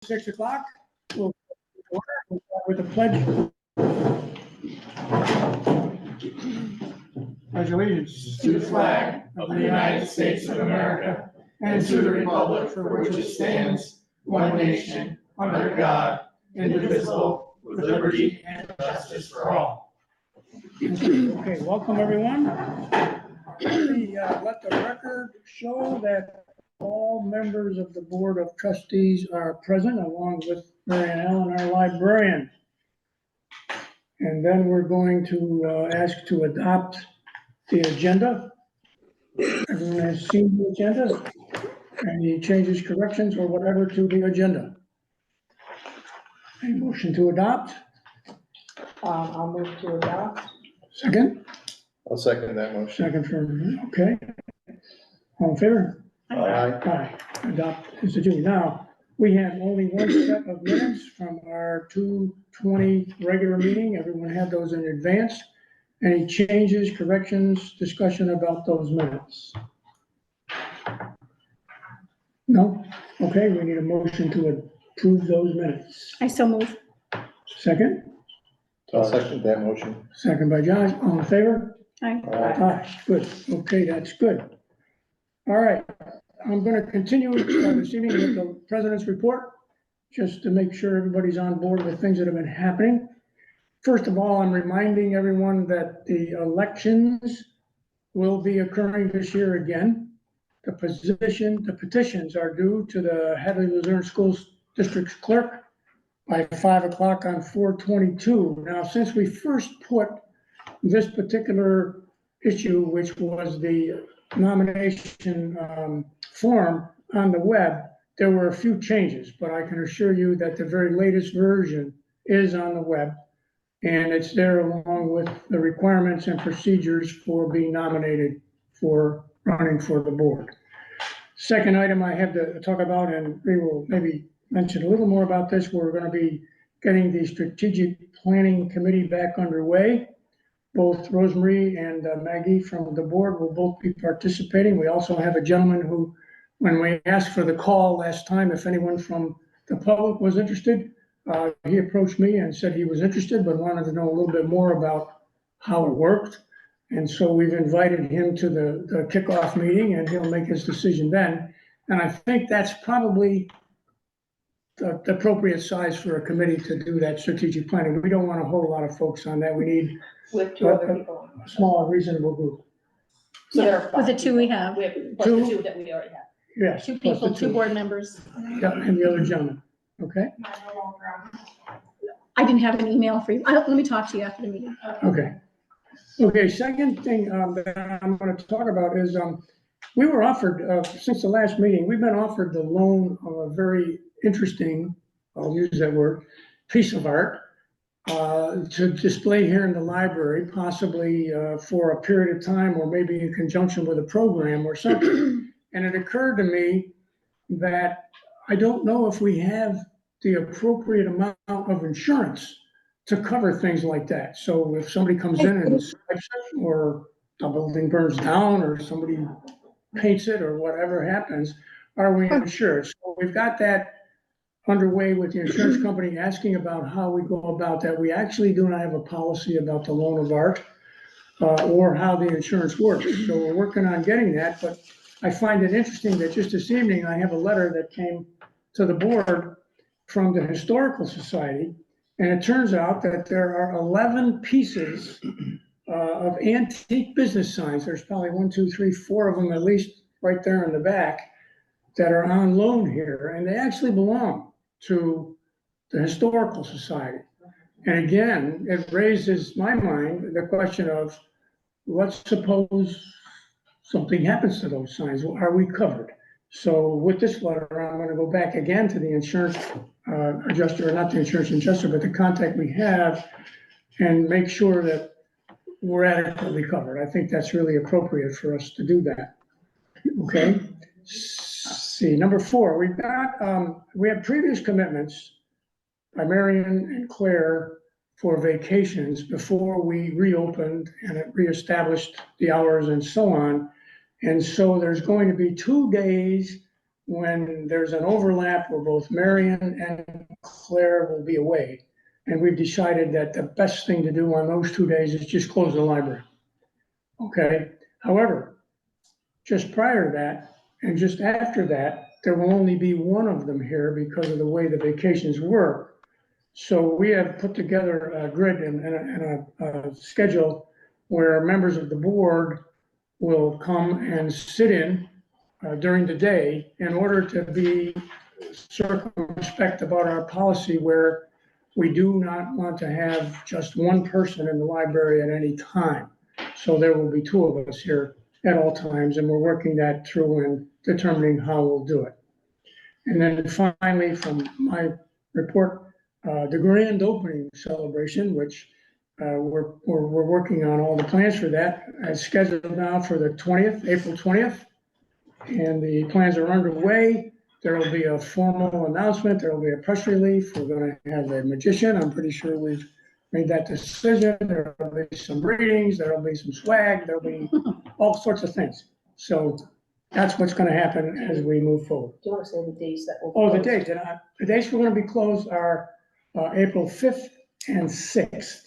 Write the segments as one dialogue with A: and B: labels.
A: 6 o'clock. We'll start with the pledge. Pledge allegiance
B: to the flag of the United States of America and to the republic for which it stands, one nation, under God, indivisible, with liberty and justice for all.
A: Okay, welcome everyone. Let the record show that all members of the Board of Trustees are present, along with Mary Ann Allen, our librarian. And then we're going to ask to adopt the agenda. Everyone has seen the agenda. Any changes, corrections, or whatever to the agenda? A motion to adopt?
C: I'll move to adopt.
A: Second?
D: I'll second that motion.
A: Second for, okay. All in favor?
D: Aye.
A: Aye. Adopt is agenda. Now, we have only one set of minutes from our 2/20 regular meeting. Everyone had those in advance. Any changes, corrections, discussion about those minutes? No? Okay, we need a motion to approve those minutes.
E: I so move.
A: Second?
D: I'll second that motion.
A: Second by Josh. All in favor?
E: Aye.
A: Aye, good. Okay, that's good. All right, I'm going to continue this evening with the president's report, just to make sure everybody's on board with things that have been happening. First of all, I'm reminding everyone that the elections will be occurring this year again. The petitions are due to the Hadley Luzerne Schools District's clerk by 5 o'clock on 4/22. Now, since we first put this particular issue, which was the nomination form on the web, there were a few changes, but I can assure you that the very latest version is on the web, and it's there along with the requirements and procedures for being nominated for running for the board. Second item I have to talk about, and we will maybe mention a little more about this, we're going to be getting the strategic planning committee back underway. Both Rosemary and Maggie from the board will both be participating. We also have a gentleman who, when we asked for the call last time, if anyone from the public was interested, he approached me and said he was interested, but wanted to know a little bit more about how it worked. And so we've invited him to the kickoff meeting, and he'll make his decision then. And I think that's probably the appropriate size for a committee to do that strategic planning. We don't want a whole lot of folks on that. We need
C: With two other people.
A: a small, reasonable group.
C: So there
E: Yeah,
C: are
E: with the
C: five
E: two we
C: people.
E: have.
C: We have, plus the two that we already have.
A: Yes.
E: Two
A: plus
E: people,
A: the
E: two board members.
A: Yeah, and the other gentleman, okay?
E: I didn't have an email for you. Let me talk to you after the meeting.
A: Okay. Okay, second thing that I'm going to talk about is we were offered, since the last meeting, we've been offered the loan of a very interesting, I'll use that word, piece of art to display here in the library, possibly for a period of time, or maybe in conjunction with a program or something. And it occurred to me that I don't know if we have the appropriate amount of insurance to cover things like that. So if somebody comes in and swipes it, or a building burns down, or somebody paints it, or whatever happens, are we insured? So we've got that underway with the insurance company, asking about how we go about that. We actually do not have a policy about the loan of art or how the insurance works. So we're working on getting that, but I find it interesting that just this evening, I have a letter that came to the board from the Historical Society. And it turns out that there are 11 pieces of antique business signs. There's probably 1, 2, 3, 4 of them, at least right there in the back, that are on loan here. And they actually belong to the Historical Society. And again, it raises my mind the question of, let's suppose something happens to those signs. Are we covered? So with this letter, I'm going to go back again to the insurance adjuster, or not the insurance adjuster, but the contact we have, and make sure that we're adequately covered. I think that's really appropriate for us to do that. Okay. See, number 4, we've got, we have previous commitments by Marion and Claire for vacations before we reopened and it reestablished the hours and so on. And so there's going to be 2 days when there's an overlap where both Marion and Claire will be away. And we've decided that the best thing to do on those 2 days is just close the library. Okay, however, just prior to that and just after that, there will only be one of them here because of the way the vacations work. So we have put together a grid and a schedule where members of the board will come and sit in during the day in order to be circumspect about our policy where we do not want to have just one person in the library at any time. So there will be two of us here at all times, and we're working that through and determining how we'll do it. And then finally, from my report, the grand opening celebration, which we're working on all the plans for that, is scheduled now for the 20th, April 20th. And the plans are underway. There will be a formal announcement. There will be a press release. We're going to have a magician. I'm pretty sure we've made that decision. There will be some readings. There will be some swag. There'll be all sorts of things. So that's what's going to happen as we move forward.
C: Do you want to say the days that will?
A: Oh, the dates. The dates we're going to be closed are April 5th and 6th.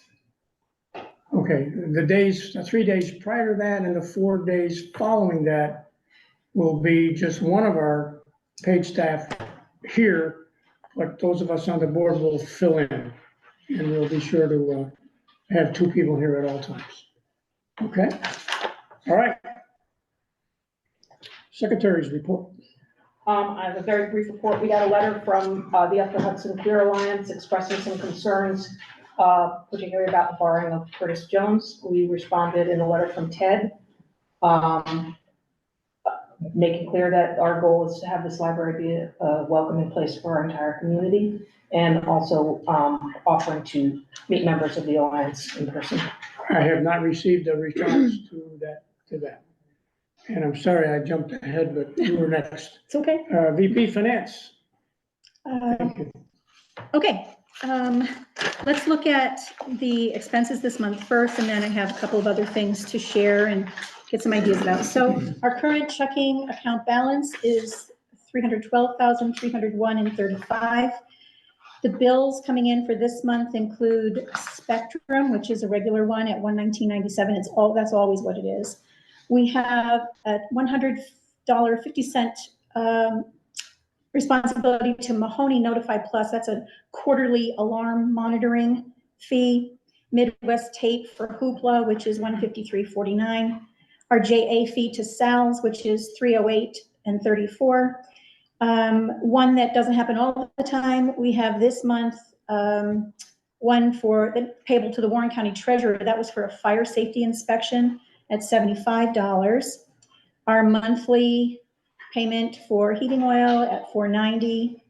A: Okay, the days, the 3 days prior to that and the 4 days following that will be just one of our paid staff here, but those of us on the board will fill in. And we'll be sure to have two people here at all times. Okay? All right. Secretary's report.
C: I have a very brief report. We got a letter from the Upper Hudson Clear Alliance expressing some concerns, particularly about the borrowing of Curtis Jones. We responded in a letter from Ted, making clear that our goal is to have this library be a welcoming place for our entire community, and also offering to meet members of the Alliance in person.
A: I have not received a response to that. And I'm sorry I jumped ahead, but you were next.
E: It's okay.
A: VP Finance.
E: Okay, let's look at the expenses this month first, and then I have a couple of other things to share and get some ideas about. So our current checking account balance is $312,301.35. The bills coming in for this month include Spectrum, which is a regular one at $119.97. That's always what it is. We have a $100.50 responsibility to Mahoney Notify Plus. That's a quarterly alarm monitoring fee. Midwest Tape for Hoopla, which is $153.49. Our JA fee to Sal's, which is $308.34. One that doesn't happen all the time, we have this month one for payable to the Warren County Treasurer. That was for a fire safety inspection at $75. Our monthly payment for heating oil at $490,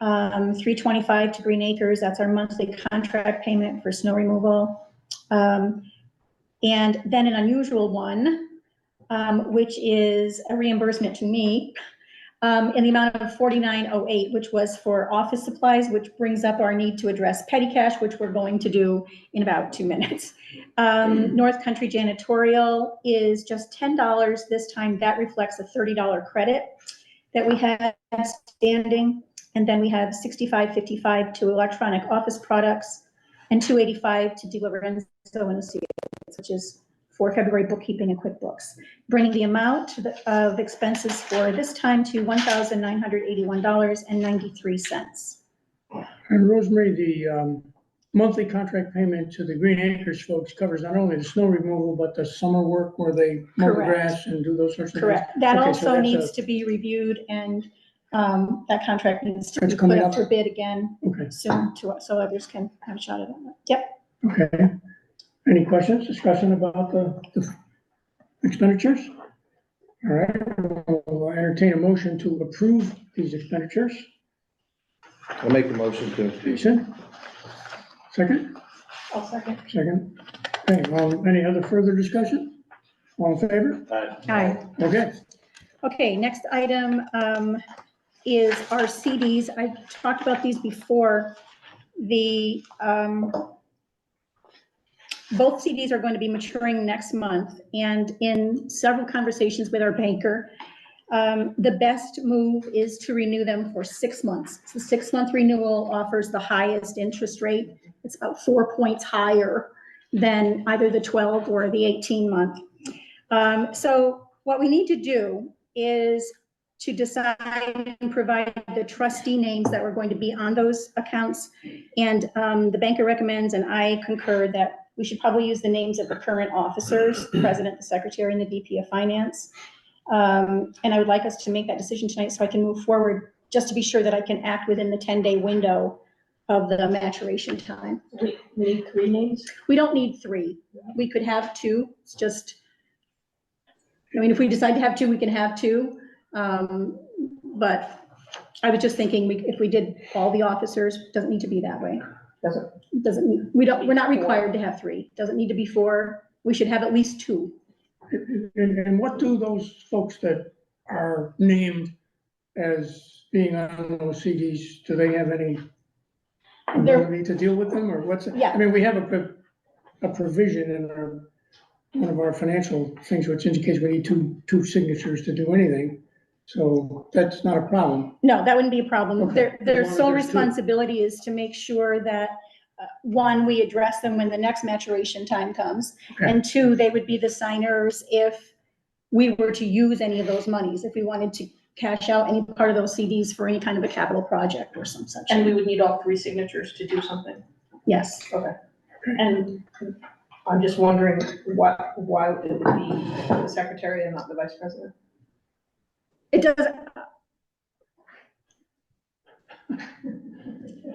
E: $325 to Green Acres. That's our monthly contract payment for snow removal. And then an unusual one, which is a reimbursement to me in the amount of $49.08, which was for office supplies, which brings up our need to address petty cash, which we're going to do in about 2 minutes. North Country Janitorial is just $10 this time. That reflects a $30 credit that we had standing. And then we have $65.55 to Electronic Office Products and $285 to DiLorenzo and Associates, which is for February bookkeeping and QuickBooks, bringing the amount of expenses for this time to $1,981.93.
A: And Rosemary, the monthly contract payment to the Green Acres folks covers not only the snow removal, but the summer work where they mow the
E: Correct.
A: grass and do those sorts of things.
E: Correct. That
A: Okay, so
E: also
A: that's
E: needs to be reviewed, and that contract needs to
A: That's
E: be put
A: coming
E: up
A: up?
E: for bid again
A: Okay,
E: soon so others can have a shot at it. Yep.
A: okay. Any questions, discussion about the expenditures? All right, we'll entertain a motion to approve these expenditures.
D: I'll make a motion to approve.
A: Jason? Second?
C: I'll second.
A: Second. Okay, any other further discussion? All in favor?
E: Aye.
A: Okay,
E: Okay, next item is our CDs. I talked about these before. The both CDs are going to be maturing next month, and in several conversations with our banker, The best move is to renew them for 6 months. The 6-month renewal offers the highest interest rate. It's about 4 points higher than either the 12 or the 18-month. So what we need to do is to decide and provide the trustee names that were going to be on those accounts. And the banker recommends, and I concur, that we should probably use the names of the current officers, the president, the secretary, and the VP of finance. And I would like us to make that decision tonight so I can move forward, just to be sure that I can act within the 10-day window of the maturation time.
C: We need 3 names?
E: We don't need 3. We could have 2. It's just, I mean, if we decide to have 2, we can have 2. But I was just thinking, if we did all the officers, it doesn't need to be that way. Doesn't need, we're not required to have 3. Doesn't need to be 4. We should have at least 2.
A: And what do those folks that are named as being on those CDs, do they have any ability to deal with them, or what's it?
E: Yeah.
A: I mean, we have a provision in one of our financial things which indicates we need two signatures to do anything. So that's not a problem.
E: No, that wouldn't be a problem.
A: Okay.
E: Their
A: As long as
E: sole
A: there's 2.
E: responsibility is to make sure that, 1, we address them when the next maturation time comes.
A: Okay.
E: And 2, they would be the signers if we were to use any of those monies, if we wanted to cash out any part of those CDs for any kind of a capital project or some such.
C: And we would need all 3 signatures to do something?
E: Yes.
C: Okay. And I'm just wondering why it would be the secretary and not the vice president?
E: It doesn't,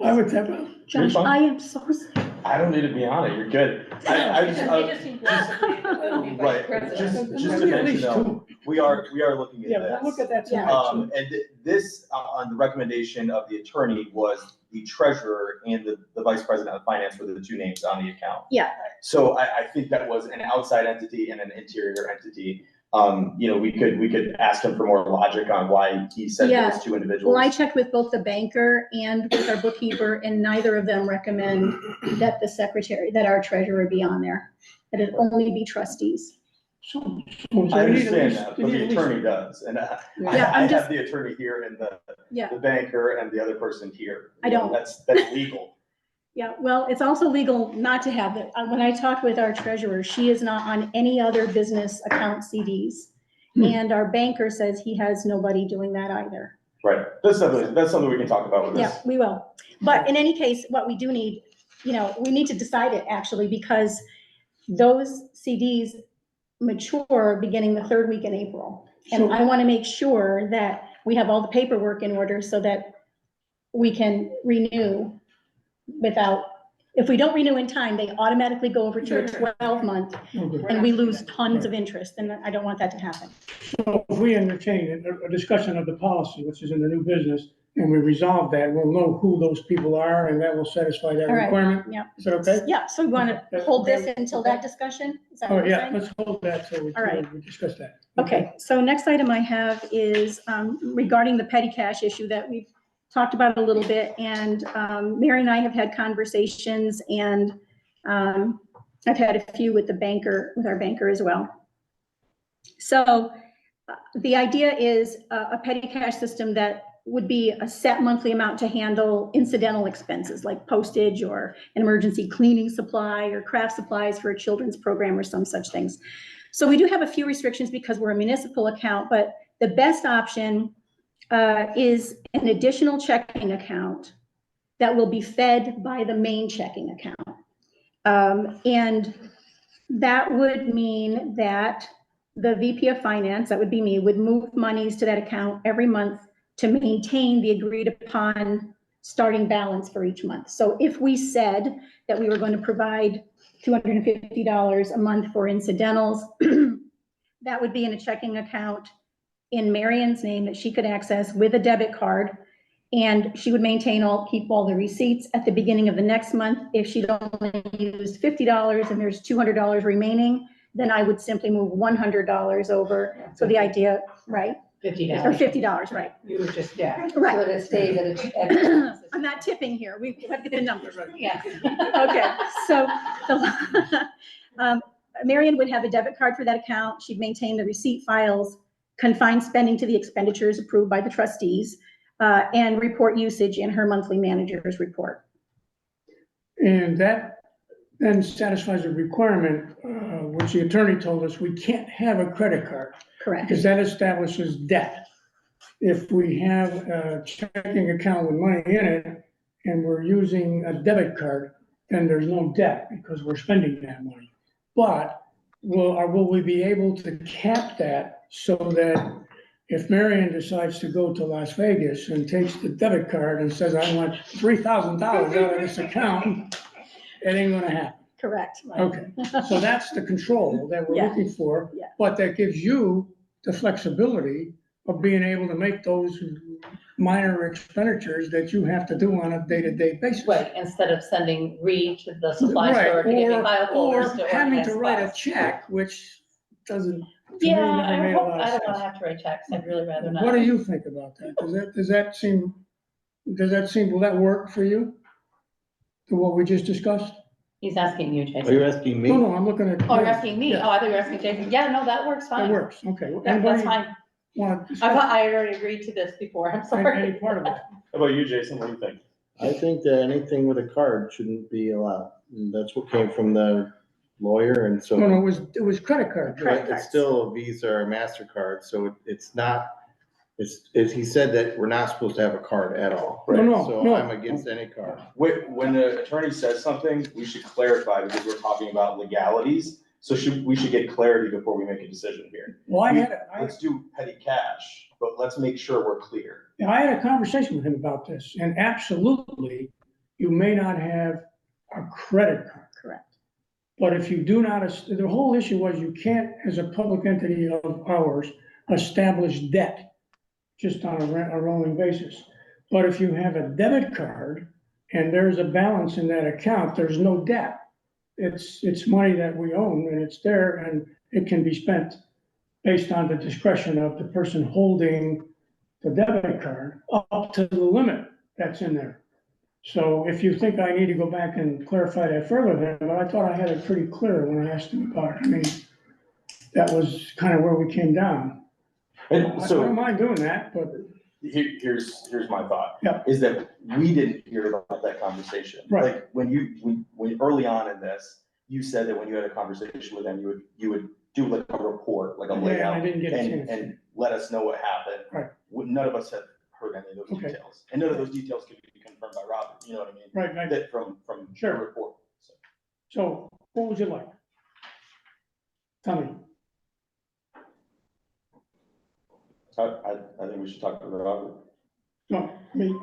A: I would have,
E: Josh,
B: fine.
E: I am so sorry.
B: I don't need to be on it, you're good. I just, right,
C: President.
B: just to
A: At
B: mention
A: least
B: though,
A: 2.
B: we are looking
A: Yeah,
B: at
A: we'll
B: this.
A: look at that
E: Yeah.
A: tonight.
B: And this, on the recommendation of the attorney, was the treasurer and the vice president of finance were the 2 names on the account.
E: Yeah.
B: So I think that was an outside entity and an interior entity. We could ask him for more logic on why he said
E: Yeah.
B: those 2 individuals.
E: Well, I checked with both the banker and with our bookkeeper, and neither of them recommend that the secretary, that our treasurer be on there, that it only be trustees.
A: So
B: I
A: we need at
B: understand
A: least-
B: that,
A: we
B: but
A: need
B: the
A: at least-
B: attorney does, and I
E: Yeah, I'm just-
B: have the attorney here and
E: Yeah.
B: the banker and the other person here.
E: I don't.
B: That's legal.
E: Yeah, well, it's also legal not to have it. When I talked with our treasurer, she is not on any other business account CDs. And our banker says he has nobody doing that either.
B: Right, that's something we can talk about with
E: Yeah,
B: this.
E: we will. But in any case, what we do need, we need to decide it actually, because those CDs mature beginning the 3rd week in April. And
A: So-
E: I want to make sure that we have all the paperwork in order so that we can renew without, if we don't renew in time, they automatically go over to a 12-month
A: Okay.
E: and we lose tons of interest, and I don't want that to happen.
A: So if we entertain a discussion of the policy, which is in the new business, and we resolve that, we'll know who those people are, and that will satisfy that
E: All right,
A: requirement.
E: yeah.
A: Is that okay?
E: Yeah, so we want to hold this until that discussion? Is that
A: Oh,
E: what you're
A: yeah,
E: saying?
A: let's hold that so we
E: All right.
A: we discuss that.
E: Okay, so next item I have is regarding the petty cash issue that we've talked about a little bit, and Mary and I have had conversations, and I've had a few with our banker as well. So the idea is a petty cash system that would be a set monthly amount to handle incidental expenses like postage or an emergency cleaning supply or craft supplies for a children's program or some such things. So we do have a few restrictions because we're a municipal account, but the best option is an additional checking account that will be fed by the main checking account. And that would mean that the VP of Finance, that would be me, would move monies to that account every month to maintain the agreed upon starting balance for each month. So if we said that we were going to provide $250 a month for incidentals, that would be in a checking account in Marion's name that she could access with a debit card. And she would keep all the receipts at the beginning of the next month. If she'd only used $50 and there's $200 remaining, then I would simply move $100 over. So the idea, right?
F: $50.
E: Or $50, right?
F: You were just, yeah.
E: Right.
F: So that it stays at a.
E: I'm not tipping here. We have to get the numbers.
F: Yeah.
E: Okay, so Marion would have a debit card for that account. She'd maintain the receipt files. confine spending to the expenditures approved by the trustees, and report usage in her monthly manager's report.
A: And that then satisfies a requirement, which the attorney told us, we can't have a credit card
E: Correct.
A: because that establishes debt. If we have a checking account with money in it and we're using a debit card, then there's no debt because we're spending that money. But will we be able to cap that so that if Marion decides to go to Las Vegas and takes the debit card and says, I want $3,000 out of this account, it ain't gonna happen.
E: Correct.
A: Okay, so that's the control that we're
E: Yeah.
A: looking for.
E: Yeah.
A: But that gives you the flexibility of being able to make those minor expenditures that you have to do on a day-to-day basis.
F: Right, instead of sending Reed to the supply
A: Right,
F: store to get me
A: or-
F: file folders
A: Or
F: to
A: having
F: organize
A: to write a
F: files.
A: check, which doesn't, to me,
F: Yeah,
A: never
F: I
A: made a
F: hope,
A: lot
F: I
A: of
F: don't wanna
A: sense.
F: have to write checks, I'd really rather not.
A: What do you think about that? Will that work for you? To what we just discussed?
F: He's asking you,
D: Are you
F: Jason.
D: asking me?
A: No, I'm looking at.
F: Oh, you're asking me?
A: Yeah,
F: Oh, I thought you were asking Jason. Yeah, no, that works
A: that
F: fine.
A: works, okay.
F: Yeah, that's
A: Anybody
F: fine.
A: want to
F: I
A: discuss
F: thought I already agreed to this before, I'm
A: any
F: sorry.
A: part of that?
B: How about you, Jason? What do you think?
D: I think that anything with a card shouldn't be allowed. And that's what came from the lawyer, and so.
A: No, it was credit card.
F: Credit
D: But
F: cards.
D: it's still a Visa or a MasterCard, so it's not, he said that we're not supposed to have a card at all.
A: No,
D: So
A: no.
D: I'm against any card.
B: When the attorney says something, we should clarify because we're talking about legalities. So we should get clarity before we make a decision here.
A: Well,
B: Let's do petty cash, but let's make sure we're clear.
A: I had a conversation with him about this, and absolutely, you may not have a credit card.
E: Correct.
A: But if you do not, the whole issue was you can't, as a public entity of ours, establish debt just on a rolling basis. But if you have a debit card and there's a balance in that account, there's no debt. It's money that we own and it's there and it can be spent based on the discretion of the person holding the debit card up to the limit that's in there. So if you think I need to go back and clarify that further, then, but I thought I had it pretty clear when I asked him about it. I mean, that was kind of where we came down.
B: And
A: I don't
B: so
A: mind doing that, but
B: here's my thought.
A: Yeah.
B: Is that we didn't hear about that conversation.
A: Right.
B: Like when early on in this, you said that when you had a conversation with them, you would do like a report, like a
A: yeah, I
B: layout.
A: didn't get a
B: And
A: chance.
B: let us know what happened.
A: Right.
B: None of us have heard any of those
A: Okay.
B: details. And none of those details can be confirmed by Robert, you know what I mean?
A: Right,
B: That from
A: Sure.
B: the report. So,
A: so what would you like? Tell me.
B: I think we should talk to Robert.
A: No, me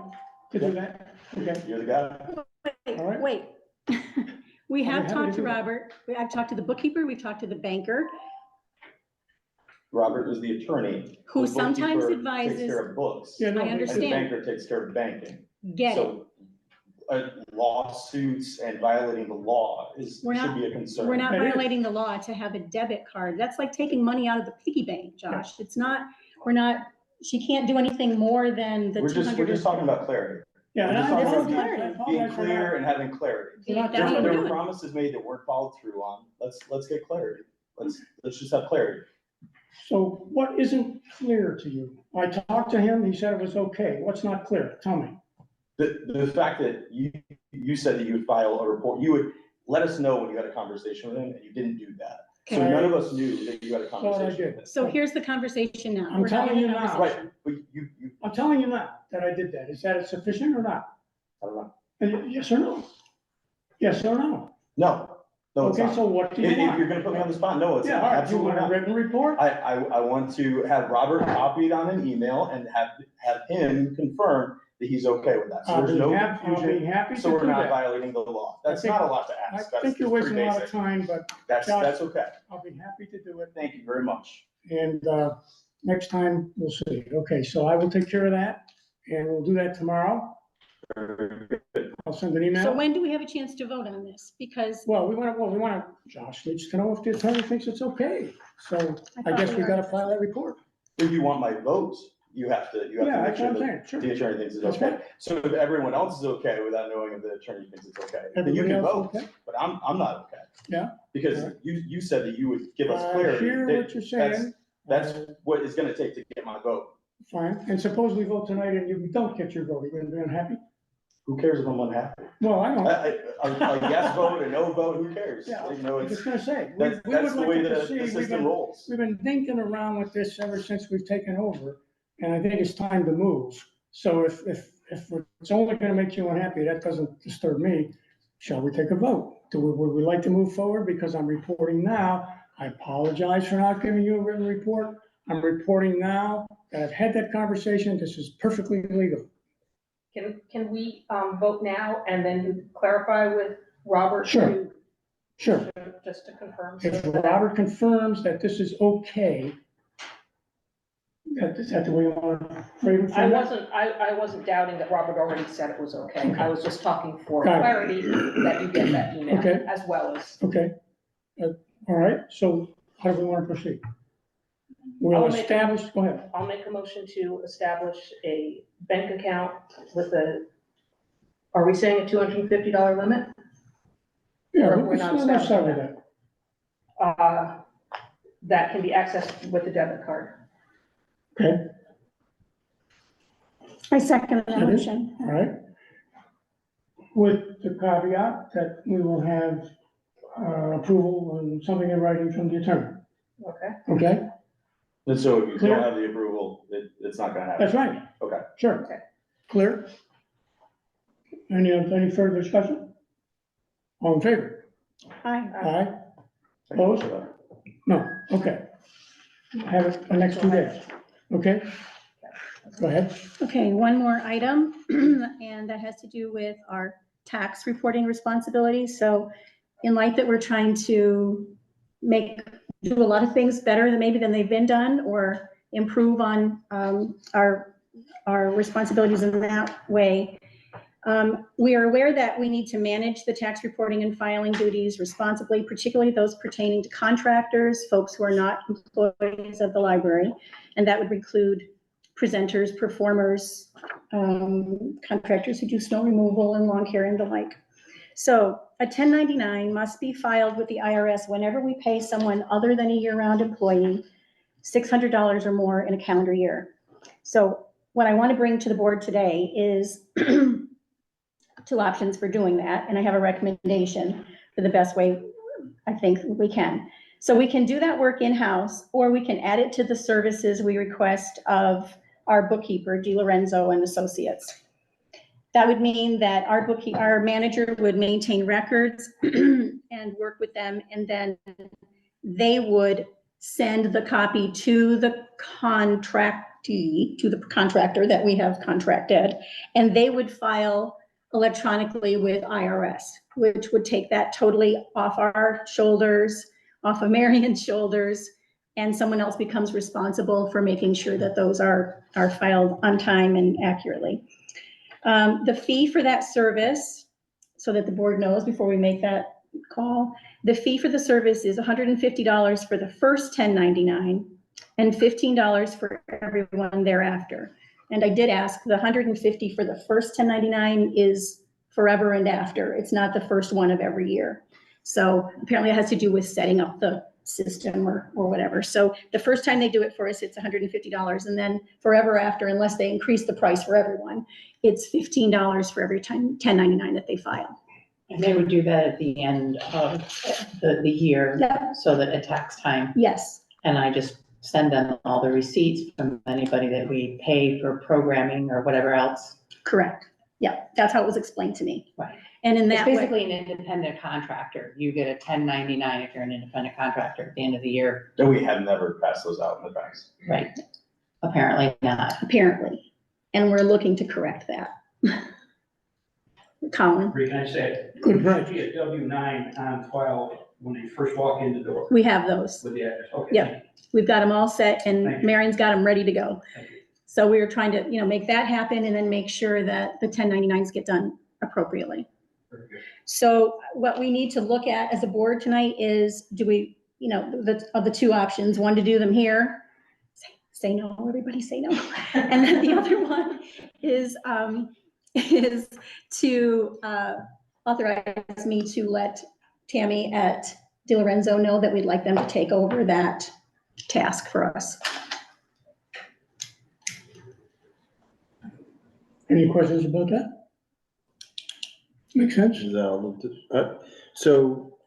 A: to do that? Okay,
B: You're the guy.
A: All right.
E: Wait. We
A: I'll be
E: have
A: happy
E: talked
A: to
E: to
A: do that.
E: Robert, I've talked to the bookkeeper, we've talked to the banker,
B: Robert is the attorney.
E: who
B: The
E: sometimes
B: bookkeeper
E: advises,
B: Takes care of books.
A: Yeah, no,
E: I
A: but-
B: And the
E: understand.
B: banker takes care of banking.
E: get it.
B: So, lawsuits and violating the law
E: We're not-
B: should be a concern.
E: We're not
A: That is.
E: violating the law to have a debit card. That's like taking money out of the piggy bank, Josh. It's not, we're not, she can't do anything more than the
B: We're
E: 200.
B: just talking about clarity.
A: Yeah,
B: We're just
A: and I
B: talking
E: This is
B: about
E: clarity.
A: I
B: being
A: apologize for
B: clear
A: not-
B: and having clarity.
A: for not
E: That's what
B: There
E: we're
B: were
E: doing.
B: promises made that weren't followed through on. Let's get clarity. Let's just have clarity.
A: So what isn't clear to you? I talked to him, he said it was okay. What's not clear? Tell me.
B: The fact that you said that you would file a report, you would let us know when you had a conversation with him, and you didn't do that. So
E: Okay.
B: none of us knew that you had a
A: Thought I
B: conversation
A: did.
B: with him.
E: So here's the conversation now.
A: I'm
E: We're having
A: telling
E: a
A: you now.
E: conversation.
B: Right, but you,
A: I'm telling you now that I did that. Is that sufficient or not?
B: I don't know.
A: And yes or no? Yes or no?
B: No, it's
A: Okay,
B: not.
A: so what do you
B: If you're
A: want?
B: gonna put me on the spot, no, it's
A: Yeah,
B: not,
A: all right, you
B: absolutely
A: want a
B: not.
A: written report?
B: I want to have Robert copied on an email and have him confirm that he's okay with that. So
A: I'll
B: there's
A: be
B: no
A: happy, I'll be
B: confusion,
A: happy to
B: so
A: do
B: we're not
A: that.
B: violating the law. That's
A: think-
B: not a lot to
A: I
B: ask. That's
A: think you're
B: pretty
A: wasting a lot of
B: basic.
A: time, but
B: That's okay.
A: I'll be happy to do it.
B: Thank you very much.
A: And next time, we'll see. Okay, so I will take care of that, and we'll do that tomorrow. I'll send an
E: So
A: email.
E: when do we have a chance to vote on this? Because
A: Well, we want to, Josh needs to know if the attorney thinks it's okay. So I guess we gotta file that report.
B: If you want my vote, you have to
A: Yeah,
B: make
A: that's
B: sure
A: what I'm
B: that
A: saying,
B: the
A: sure.
B: attorney thinks it's
A: That's
B: okay.
A: right.
B: So if everyone else is okay without knowing if the attorney thinks it's okay, then you
A: Everybody
B: can
A: else
B: vote,
A: okay?
B: but I'm not okay.
A: Yeah.
B: Because
A: Alright.
B: you said that you would give us
A: I
B: clarity.
A: hear
B: that-
A: what you're saying,
B: That's what it's gonna take to get my vote.
A: Fine, and suppose we vote tonight and you don't get your vote, you're gonna be unhappy?
B: Who cares if I'm unhappy?
A: Well, I don't,
B: A yes vote, a no vote, who cares?
A: yeah,
B: You know,
A: I'm
B: it's,
A: just gonna say, we
B: that's
A: would
B: the way
A: like to
B: the
A: proceed, we've
B: system
A: been,
B: rolls.
A: we've been thinking around with this ever since we've taken over, and I think it's time to move. So if it's only gonna make you unhappy, that doesn't disturb me, shall we take a vote? Would we like to move forward, because I'm reporting now, I apologize for not giving you a written report, I'm reporting now that I've had that conversation, this is perfectly legal.
C: Can we, vote now and then clarify with Robert?
A: Sure. Sure,
C: Just to confirm.
A: if Robert confirms that this is okay, is that the way you want to frame it?
C: I wasn't doubting that Robert already said it was okay. I was just talking for
A: Got it.
C: clarity that you get that email
A: Okay.
C: as well as.
A: Okay, all right, so how do we want to proceed? We'll
C: I'll make-
A: establish, go ahead.
C: I'll make a motion to establish a bank account with are we saying a $250 limit?
A: Yeah,
C: We're not
A: let's start with
C: establishing
A: that.
C: That can be accessed with a debit card.
A: Okay,
E: I second the
A: That is-
E: motion.
A: all right. With the caveat that we will have approval and something in writing from the attorney,
C: Okay.
A: okay?
B: And so if you
A: Clear?
B: don't have the approval, it's not gonna happen.
A: That's right.
B: Okay.
A: Sure.
C: Okay.
A: Clear? Any further discussion? All in favor?
E: Aye.
A: Aye? Opposed? No, okay. Have it the next 2 days, okay? Go ahead.
E: Okay, one more item, and that has to do with our tax reporting responsibilities. So in light that we're trying to do a lot of things better than they've been done, or improve on our responsibilities in that way, we are aware that we need to manage the tax reporting and filing duties responsibly, particularly those pertaining to contractors, folks who are not employees of the library, and that would include presenters, performers, contractors who do snow removal and lawn care and the like. So a 1099 must be filed with the IRS whenever we pay someone other than a year-round employee $600 or more in a calendar year. So what I want to bring to the board today is 2 options for doing that, and I have a recommendation for the best way I think we can. So we can do that work in-house, or we can add it to the services we request of our bookkeeper, DiLorenzo and Associates. That would mean that our manager would maintain records and work with them, and then they would send the copy to the contractee, to the contractor that we have contracted, and they would file electronically with IRS, which would take that totally off our shoulders, off of Marion's shoulders, and someone else becomes responsible for making sure that those are filed on time and accurately. The fee for that service, so that the board knows before we make that call, the fee for the service is $150 for the first 1099 and $15 for everyone thereafter. And I did ask, the $150 for the first 1099 is forever and after. It's not the first one of every year. So apparently it has to do with setting up the system or whatever. So the first time they do it for us, it's $150, and then forever after, unless they increase the price for everyone, it's $15 for every time 1099 that they file.
F: And they would do that at the end of the year,
E: Yeah.
F: so that at tax time,
E: Yes,
F: and I just send them all the receipts from anybody that we pay for programming or whatever else.
E: correct. Yeah, that's how it was explained to me.
F: Right.
E: And in
F: It's
E: that way,
F: basically an independent contractor. You get a 1099 if you're an independent contractor at the end of the year.
B: And we have never passed those out in the past.
F: Right. Apparently not.
E: apparently, and we're looking to correct that. Colin,
G: Can I say,
A: Good,
G: there
A: right.
G: should be a W-9 on file when you first walk in the door
E: we have those.
G: with the address, okay.
E: Yeah. We've got them all set, and
G: Thank you.
E: Marion's got them ready to go.
G: Thank you.
E: So we were trying to, make that happen and then make sure that the 1099s get done appropriately.
G: Very good.
E: So what we need to look at as a board tonight is, do we, of the 2 options, one to do them here, say no, everybody say no. And then the other one is to authorize me to let Tammy at DiLorenzo know that we'd like them to take over that task for us.
A: Any questions about that? Makes sense.
D: So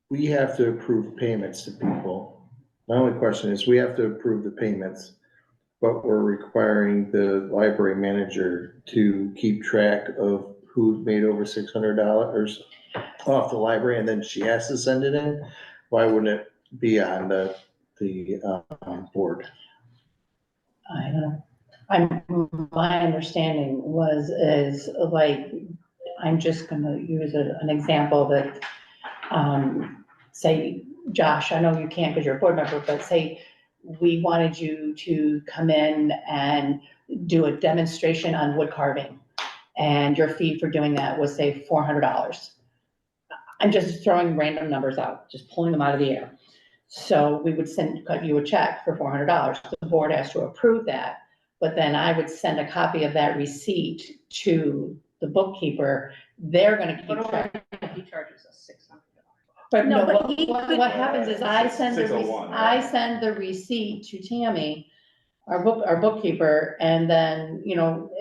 D: we have to approve payments to people. My only question is, we have to approve the payments, but we're requiring the library manager to keep track of who made over $600 off the library, and then she has to send it in. Why wouldn't it be on the board?
F: I don't know. My understanding is like, I'm just gonna use an example that, say, Josh, I know you can't because you're a board member, but say we wanted you to come in and do a demonstration on wood carving, and your fee for doing that was, say, $400. I'm just throwing random numbers out, just pulling them out of the air. So we would cut you a check for $400. The board has to approve that, but then I would send a copy of that receipt to the bookkeeper. They're gonna keep track.
C: He charges us $600.
F: But
E: No,
F: no,
E: but he
F: what
E: could-
F: happens is I send the
B: 601,
F: receipt to Tammy, our bookkeeper, and then,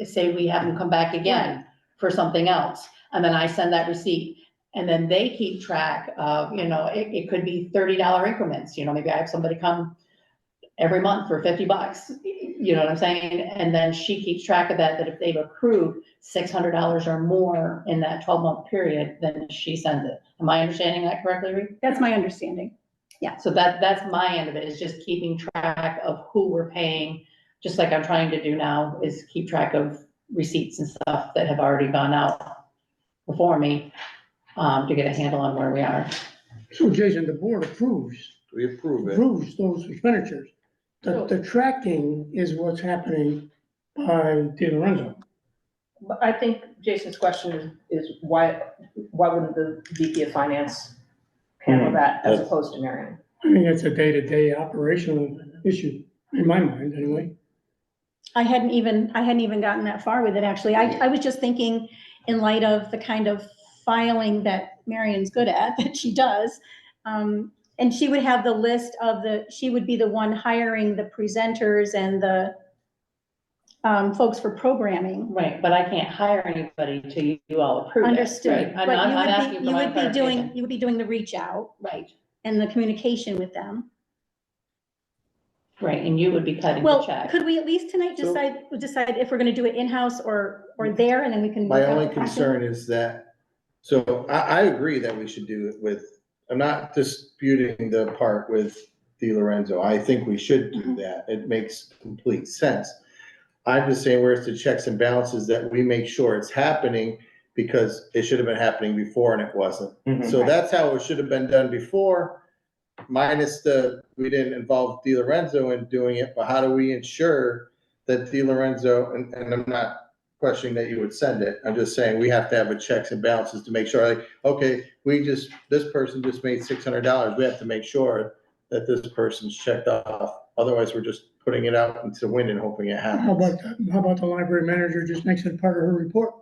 F: say we have them come back again for something else, and then I send that receipt. And then they keep track of, it could be $30 increments, maybe I have somebody come every month for $50, you know what I'm saying? And then she keeps track of that if they've accrued $600 or more in that 12-month period, then she sends it. Am I understanding that correctly, Reed?
E: That's my understanding.
F: So that's my end of it, is just keeping track of who we're paying, just like I'm trying to do now, is keep track of receipts and stuff that have already gone out before me, to get a handle on where we are.
A: So Jason, the board approves
D: We approve it.
A: those expenditures. The tracking is what's happening by De Lorenzo.
C: But I think Jason's question is why wouldn't the VP of Finance handle that as opposed to Marion?
A: I mean, it's a day-to-day operational issue, in my mind, anyway.
E: I hadn't even gotten that far with it, actually. I was just thinking, in light of the kind of filing that Marion's good at, that she does, and she would have the list of she would be the one hiring the presenters and the folks for programming.
F: Right, but I can't hire anybody till you all approve it.
E: Understood.
F: Right?
E: But
F: I'm asking for my clarification.
E: you would be doing the reach out
F: Right,
E: and the communication with them.
F: right, and you would be cutting the
E: Well,
F: check.
E: could we at least tonight
D: So-
E: decide if we're gonna do it in-house or there, and then we can.
D: My
E: work out
D: only
E: after?
D: concern is that, so I agree that we should do it with, I'm not disputing the part with De Lorenzo. I think we should do that. It makes complete sense. I'm just saying, where's the checks and balances that we make sure it's happening, because it should have been happening before and it wasn't. So that's how it should have been done before, minus we didn't involve De Lorenzo in doing it, but how do we ensure that De Lorenzo, and I'm not questioning that you would send it, I'm just saying we have to have a checks and balances to make sure, like, okay, this person just made $600, we have to make sure that this person's checked off, otherwise we're just putting it out into the wind and hoping it happens.
A: How about the library manager just makes it part of her report?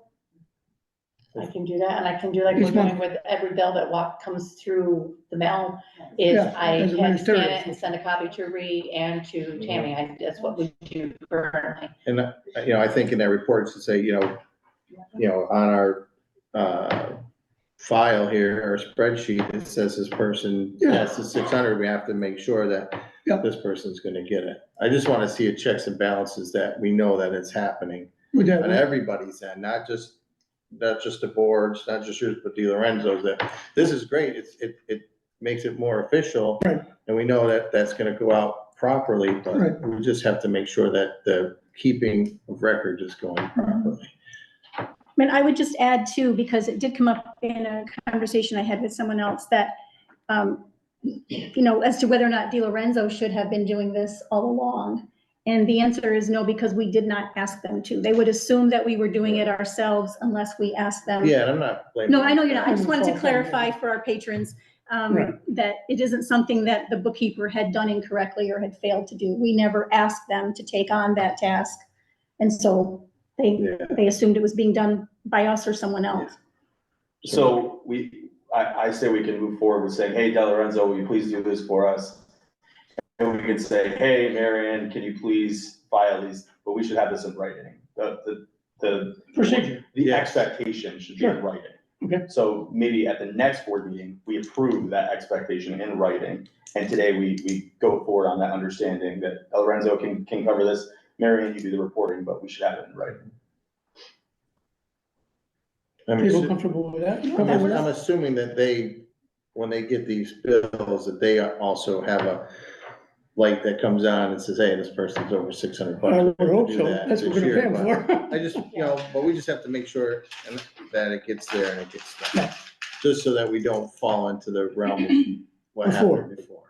F: I can do that, and I can do like we're
A: Each month.
F: doing with every bill that comes through the mail, is
A: Yeah,
F: I
A: as a
F: can scan
A: ministerial.
F: it and send a copy to Reed and to Tammy. That's what we do currently.
D: And, I think in that report to say, on our, file here, our spreadsheet, it says this person has the 600, we have to make sure that
A: Yeah.
D: this person's gonna get it. I just wanna see a checks and balances that we know that it's happening
A: Would that
D: on
A: work?
D: everybody's end, not just the boards, not just yours, but De Lorenzo's. That this is great. It makes it more official.
A: Right.
D: And we know that that's gonna go out properly, but
A: Right.
D: we just have to make sure that the keeping of record is going properly.
E: I mean, I would just add too, because it did come up in a conversation I had with someone else, that, as to whether or not De Lorenzo should have been doing this all along. And the answer is no, because we did not ask them to. They would assume that we were doing it ourselves unless we asked them.
D: Yeah, and I'm not blaming.
E: No, I know you're not. I just
A: I'm
E: wanted to
A: fault,
E: clarify
A: yeah.
E: for our patrons,
A: Right.
E: that it isn't something that the bookkeeper had done incorrectly or had failed to do. We never asked them to take on that task. And so they assumed it was being done by us or someone else.
B: So I say we can move forward with saying, hey, De Lorenzo, will you please do this for us? we could say, hey, Marion, can you please file these, but we should have this in writing. The
A: Procedure.
B: the expectation should be in
A: Sure.
B: writing.
A: Okay.
B: So maybe at the next board meeting, we approve that expectation in writing. And today we go forward on that understanding that El Lorenzo can cover this. Marion, you do the reporting, but we should have it in writing.
A: People comfortable with that?
D: I'm assuming that when they get these bills, that they also have a light that comes on and says, hey, this person's over 600 bucks.
A: I would hope
D: Do
A: so.
D: that
A: That's what
D: this
A: we're gonna pay
D: year,
A: them for.
D: I just, but we just have to make sure that it gets there and it gets done. Just so that we don't fall into the realm of what happened before.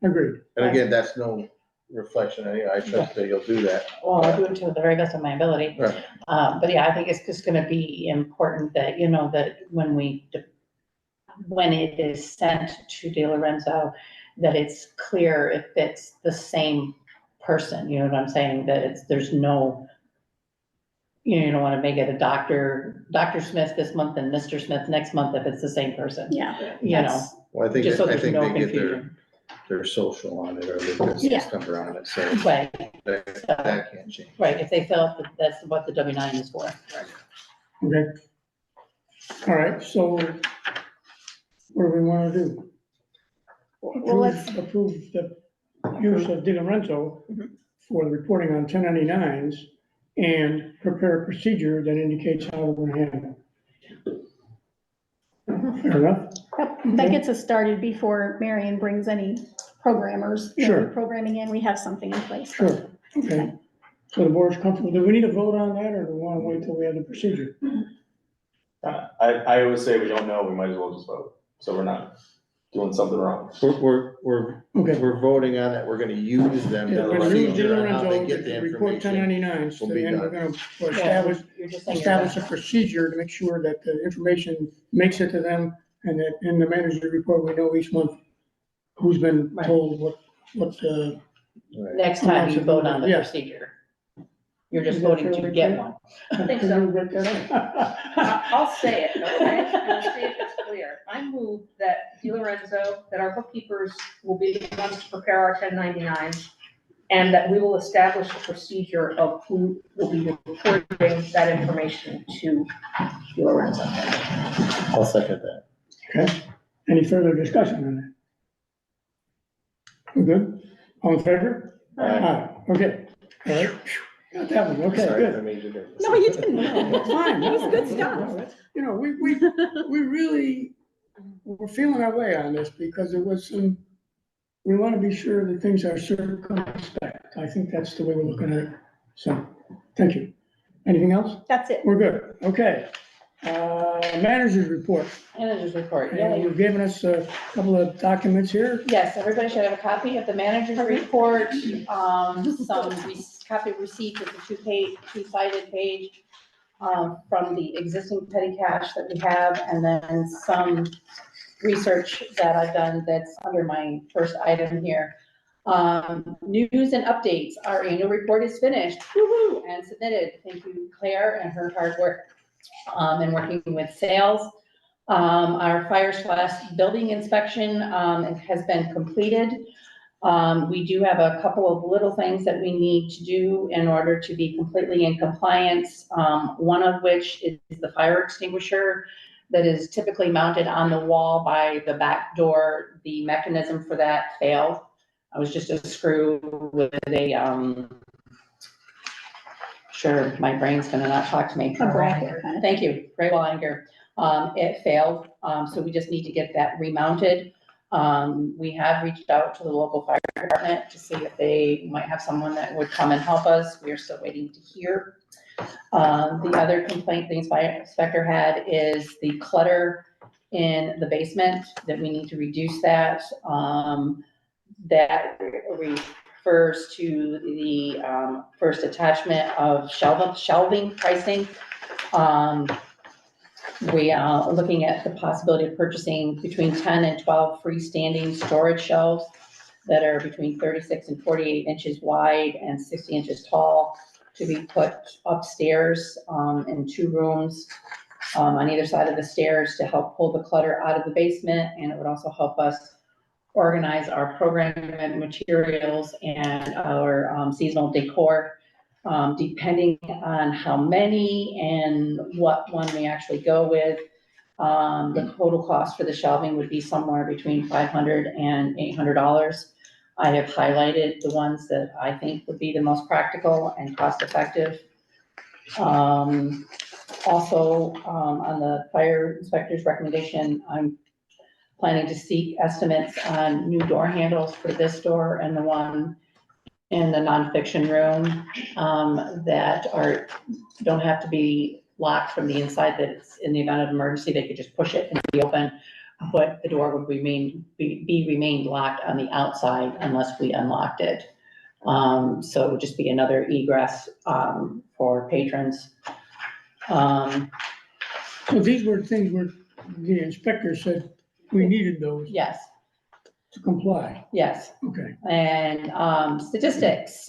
A: Agreed.
D: And again, that's no reflection, I trust that you'll do that.
F: Well, I'll do it to the very best of my ability.
D: Right.
F: But yeah, I think it's just gonna be important that, that when it is sent to De Lorenzo, that it's clear if it's the same person, you know what I'm saying? That there's no, you don't wanna make it a Dr. Smith this month and Mr. Smith next month if it's the same person.
E: Yeah.
F: You know,
E: that's-
D: Well, I think
F: just so
D: they
F: there's no
D: get
F: confusion.
D: their social on it or their
E: Yeah.
D: business number on it, so
F: Right,
D: that can't change.
F: right, if they fill out, that's what the W-9 is for.
A: Okay. All right, so what do we wanna do?
E: Well, let's,
A: Approve the use of Di Lorenzo for the reporting on 1099s and prepare a procedure that indicates how we're gonna handle it. Fair enough?
E: yep, that gets us started before Marion brings any programmers.
A: Sure.
E: Programming in, we have something in place.
A: Sure, okay. So the board's comfortable. Do we need a vote on that, or do we wanna wait till we have the procedure?
B: I always say we don't know, we might as well just vote. So we're not doing something wrong.
A: Okay.
D: We're voting on that, we're gonna use them,
A: Yeah,
D: the
A: we're gonna use Di
D: procedure on how they
A: Lorenzo
D: get the
A: to report
D: information.
A: 1099s,
D: will be
A: and we're
D: done.
A: gonna establish
F: You're just saying you're
A: establish a procedure to make sure that the information makes it to them, and that in the manager's report, we know each month who's been
F: Right.
A: told what,
D: Right.
F: Next time you vote on the
A: Yeah.
F: procedure. You're just
A: Is that
F: voting to
A: fair,
F: get
A: Rick?
F: one.
C: I think so.
A: so.
C: I'll say it, okay, and see if it's clear. I move that Di Lorenzo, that our bookkeepers will be the ones to prepare our 1099s, and that we will establish a procedure of who will be reporting that information to Di Lorenzo.
D: I'll second that.
A: Okay, any further discussion on that? We're good? All in favor? Aye. Okay, all right, got that one, okay,
D: Sorry if I
A: good.
D: made you nervous.
E: No, you didn't.
A: It's fine.
E: It was good
A: No,
E: stuff.
A: no, that's- You know, we really, we're feeling our way on this because there was some, we want to be sure that things are circumspect. I think that's the way we're looking at it. So, thank you. Anything else?
E: That's it.
A: We're good. Okay. Manager's report.
F: Manager's report,
A: And
F: yeah.
A: you've given us a couple of documents here.
F: Yes, everybody should have a copy of the manager's report, copy of receipts of the two-sided page, from the existing petty cash that we have, and then some research that I've done that's under my first item here. News and updates, our annual report is finished, woo-hoo, and submitted. Thank you, Claire, and her hard work, and working with sales. Our fire/building inspection, has been completed. We do have a couple of little things that we need to do in order to be completely in compliance. One of which is the fire extinguisher that is typically mounted on the wall by the back door. The mechanism for that failed. It was just a screw with a, sure, my brain's gonna not talk to me.
E: A bracket kind of.
F: Thank you, great wall anchor. It failed, so we just need to get that remounted. We have reached out to the local fire department to see if they might have someone that would come and help us. We are still waiting to hear. The other complaint the inspector had is the clutter in the basement, that we need to reduce that. That refers to the first attachment of shelving pricing. We are looking at the possibility of purchasing between 10 and 12 freestanding storage shelves that are between 36 and 48 inches wide and 60 inches tall, to be put upstairs in 2 rooms on either side of the stairs to help pull the clutter out of the basement. And it would also help us organize our programming materials and our seasonal decor. Depending on how many and what one we actually go with, the total cost for the shelving would be somewhere between $500 and $800. I have highlighted the ones that I think would be the most practical and cost effective. Also, on the fire inspector's recommendation, I'm planning to seek estimates on new door handles for this door and the one in the nonfiction room, that don't have to be locked from the inside, that it's in the event of emergency, they could just push it and be open, but the door would remain locked on the outside unless we unlocked it. So it would just be another egress, for patrons.
A: So these were things where the inspector said we needed those
F: Yes,
A: to comply.
F: yes.
A: Okay.
F: And statistics,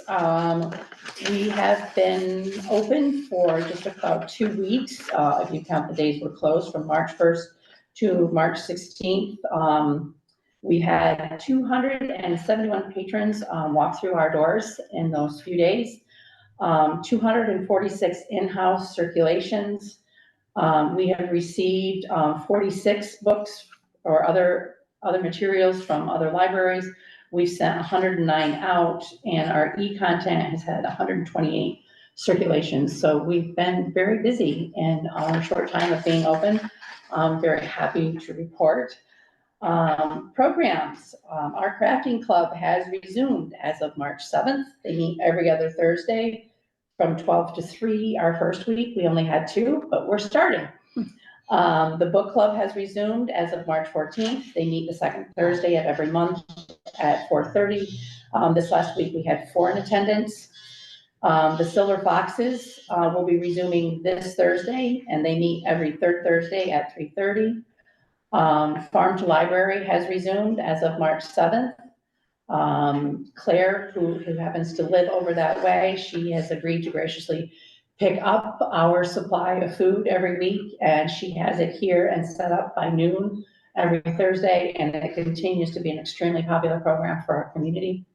F: we have been open for just about 2 weeks, if you count the days we're closed, from March 1st to March 16th. We had 271 patrons walk through our doors in those few days, 246 in-house circulations. We have received 46 books or other materials from other libraries. We've sent 109 out, and our e-content has had 128 circulations. So we've been very busy in our short time of being open. I'm very happy to report. Programs, our crafting club has resumed as of March 7th. They meet every other Thursday from 12 to 3. Our first week, we only had 2, but we're starting. The book club has resumed as of March 14th. They meet the second Thursday of every month at 4:30. This last week we had 4 in attendance. The Silver Foxes will be resuming this Thursday, and they meet every third Thursday at 3:30. Farm to Library has resumed as of March 7th. Claire, who happens to live over that way, she has agreed to graciously pick up our supply of food every week, and she has it here and set up by noon every Thursday, and it continues to be an extremely popular program for our community.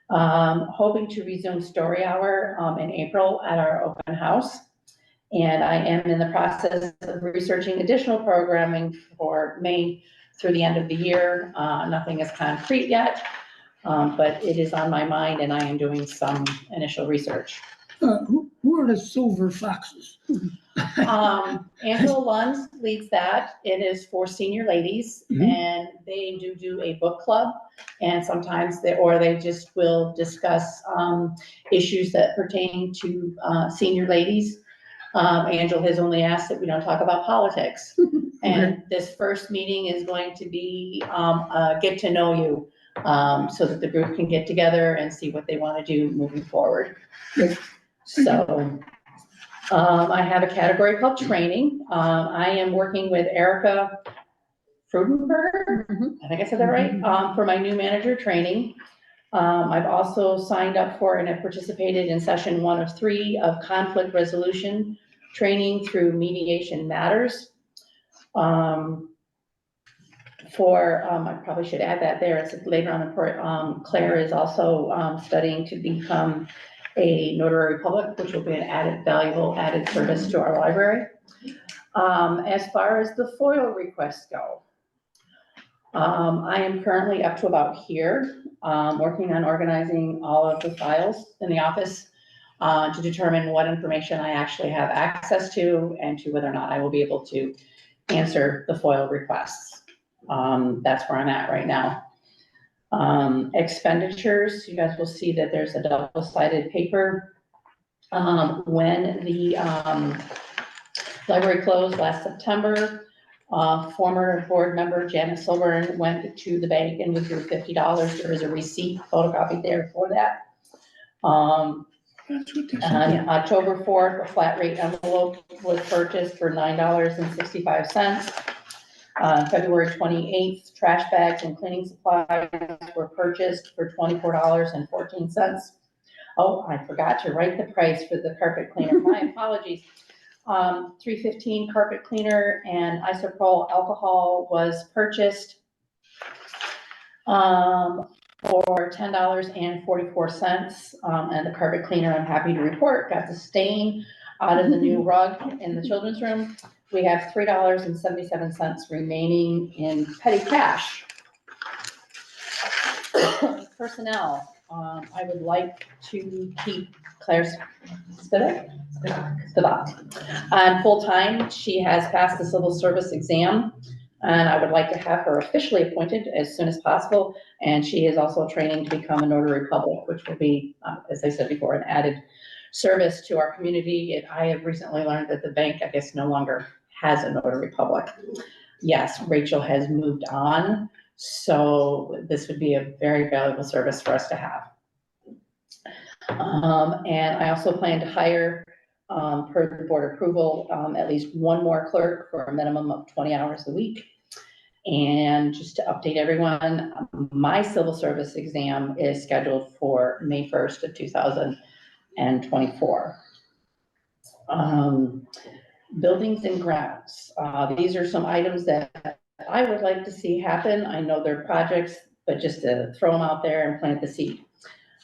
F: Hoping to resume Story Hour in April at our open house, and I am in the process of researching additional programming for May through the end of the year. Nothing is concrete yet, but it is on my mind, and I am doing some initial research.
A: Who are the Silver Foxes?
F: Angela Lund leads that. It is for senior ladies,
A: Mhm.
F: and they do a book club, and sometimes they just will discuss issues that pertain to senior ladies. Angela has only asked that we don't talk about politics. And this first meeting is going to be get to know you, so that the group can get together and see what they want to do moving forward.
A: Good.
F: So I have a category called training. I am working with Erica Frudenberger, I think I said that right, for my new manager training. I've also signed up for and have participated in session 1 of 3 of conflict resolution training through Mediation Matters. I probably should add that there, it's later on the report. Claire is also studying to become a notary public, which will be an valuable added service to our library. As far as the FOIL requests go, I am currently up to about here, working on organizing all of the files in the office to determine what information I actually have access to and to whether or not I will be able to answer the FOIL requests. That's where I'm at right now. Expenditures, you guys will see that there's a double-sided paper. When the library closed last September, former board member Janet Silburn went to the bank and withdrew $50. There is a receipt photocopied there for that. On October 4th, a flat rate envelope was purchased for $9.65. February 28th, trash bags and cleaning supplies were purchased for $24.14. Oh, I forgot to write the price for the carpet cleaner. My apologies. $3.15 carpet cleaner and isopropyl alcohol was purchased. For $10.44. And the carpet cleaner, I'm happy to report, got the stain out of the new rug in the children's room. We have $3.77 remaining in petty cash. Personnel, I would like to keep Claire Spivak on full-time. She has passed the civil service exam, and I would like to have her officially appointed as soon as possible. And she is also training to become a notary public, which will be, as I said before, an added service to our community. And I have recently learned that the bank, I guess, no longer has a notary public. Yes, Rachel has moved on, so this would be a very valuable service for us to have. And I also plan to hire, per the board approval, at least one more clerk for a minimum of 20 hours a week. And just to update everyone, my civil service exam is scheduled for May 1st of 2024. Buildings and grounds. These are some items that I would like to see happen. I know they're projects, but just to throw them out there and plant the seed.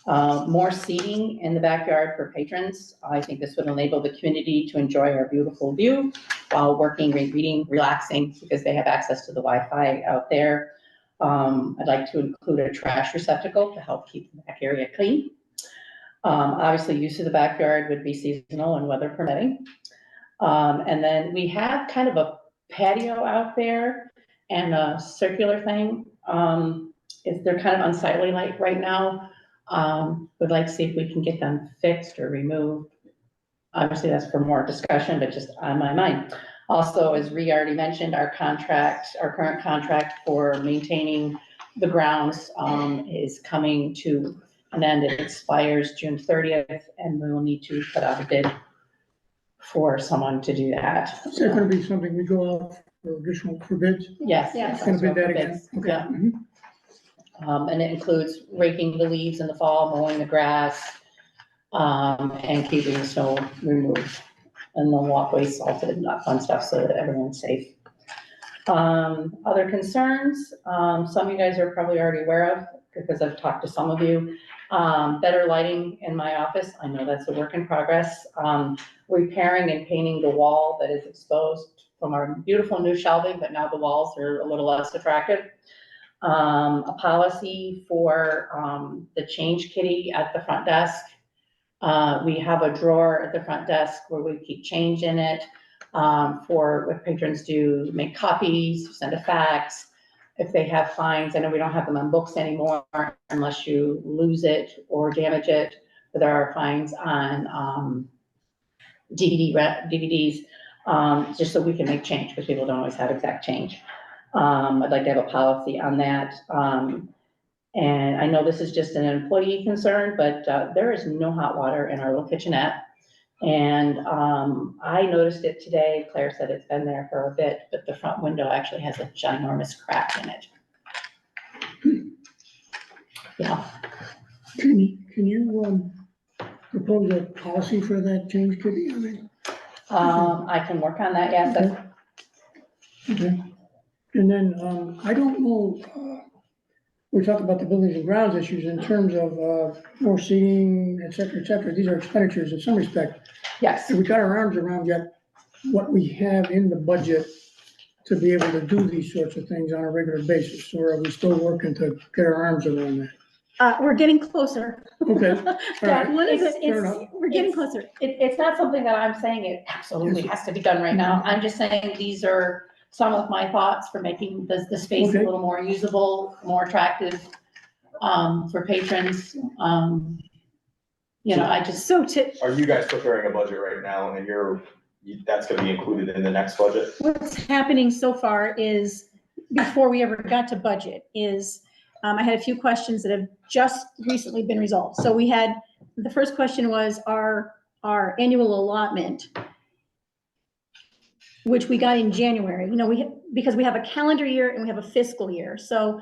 F: More seating in the backyard for patrons. I think this would enable the community to enjoy our beautiful view while working, reading, relaxing, because they have access to the Wi-Fi out there. I'd like to include a trash receptacle to help keep the back area clean. Obviously, use of the backyard would be seasonal and weather permitting. And then we have kind of a patio out there and a circular thing. If they're kind of unsightly like right now, would like to see if we can get them fixed or removed. Obviously, that's for more discussion, but just on my mind. Also, as Rhea already mentioned, our current contract for maintaining the grounds is coming to an end. It expires June 30th, and we will need to put out a bid for someone to do that.
A: Is that gonna be something we go out for additional, for bids?
F: Yes.
E: Yes.
A: Gonna bid that again?
F: Bids,
A: Okay.
F: yeah.
A: Mhm.
F: And it includes raking the leaves in the fall, mowing the grass, and keeping the snow removed and the walkways salted and that fun stuff so that everyone's safe. Other concerns, some of you guys are probably already aware of because I've talked to some of you. Better lighting in my office. I know that's a work in progress. Repairing and painting the wall that is exposed from our beautiful new shelving, but now the walls are a little less attractive. A policy for the change kitty at the front desk. We have a drawer at the front desk where we keep change in it for what patrons do, make copies, send a fax. If they have fines, I know we don't have them on books anymore unless you lose it or damage it, but there are fines on DVDs, just so we can make change because people don't always have exact change. I'd like to have a policy on that. And I know this is just an employee concern, but there is no hot water in our little kitchenette. And I noticed it today. Claire said it's been there for a bit, but the front window actually has a ginormous crack in it. Yeah.
A: Can you propose a policy for that change kitty? I mean,
F: I can work on that, yes. That's,
A: okay. And then, I don't know, we talked about the buildings and grounds issues in terms of, more seating, et cetera, et cetera. These are expenditures in some respect.
F: yes.
A: Have we got our arms around yet what we have in the budget to be able to do these sorts of things on a regular basis? Or are we still working to get our arms around that?
E: We're getting closer.
A: Okay, all right. Fair enough.
E: We're getting closer.
F: It's not something that I'm saying it absolutely has to be done right now. I'm just saying these are some of my thoughts for making the space a
A: Okay.
F: little more usable, more attractive, for patrons. You know, I just,
E: So to,
B: Are you guys preparing a budget right now and that's gonna be included in the next budget?
E: what's happening so far is, before we ever got to budget, is I had a few questions that have just recently been resolved. So we had, the first question was our annual allotment, which we got in January. You know, because we have a calendar year and we have a fiscal year. So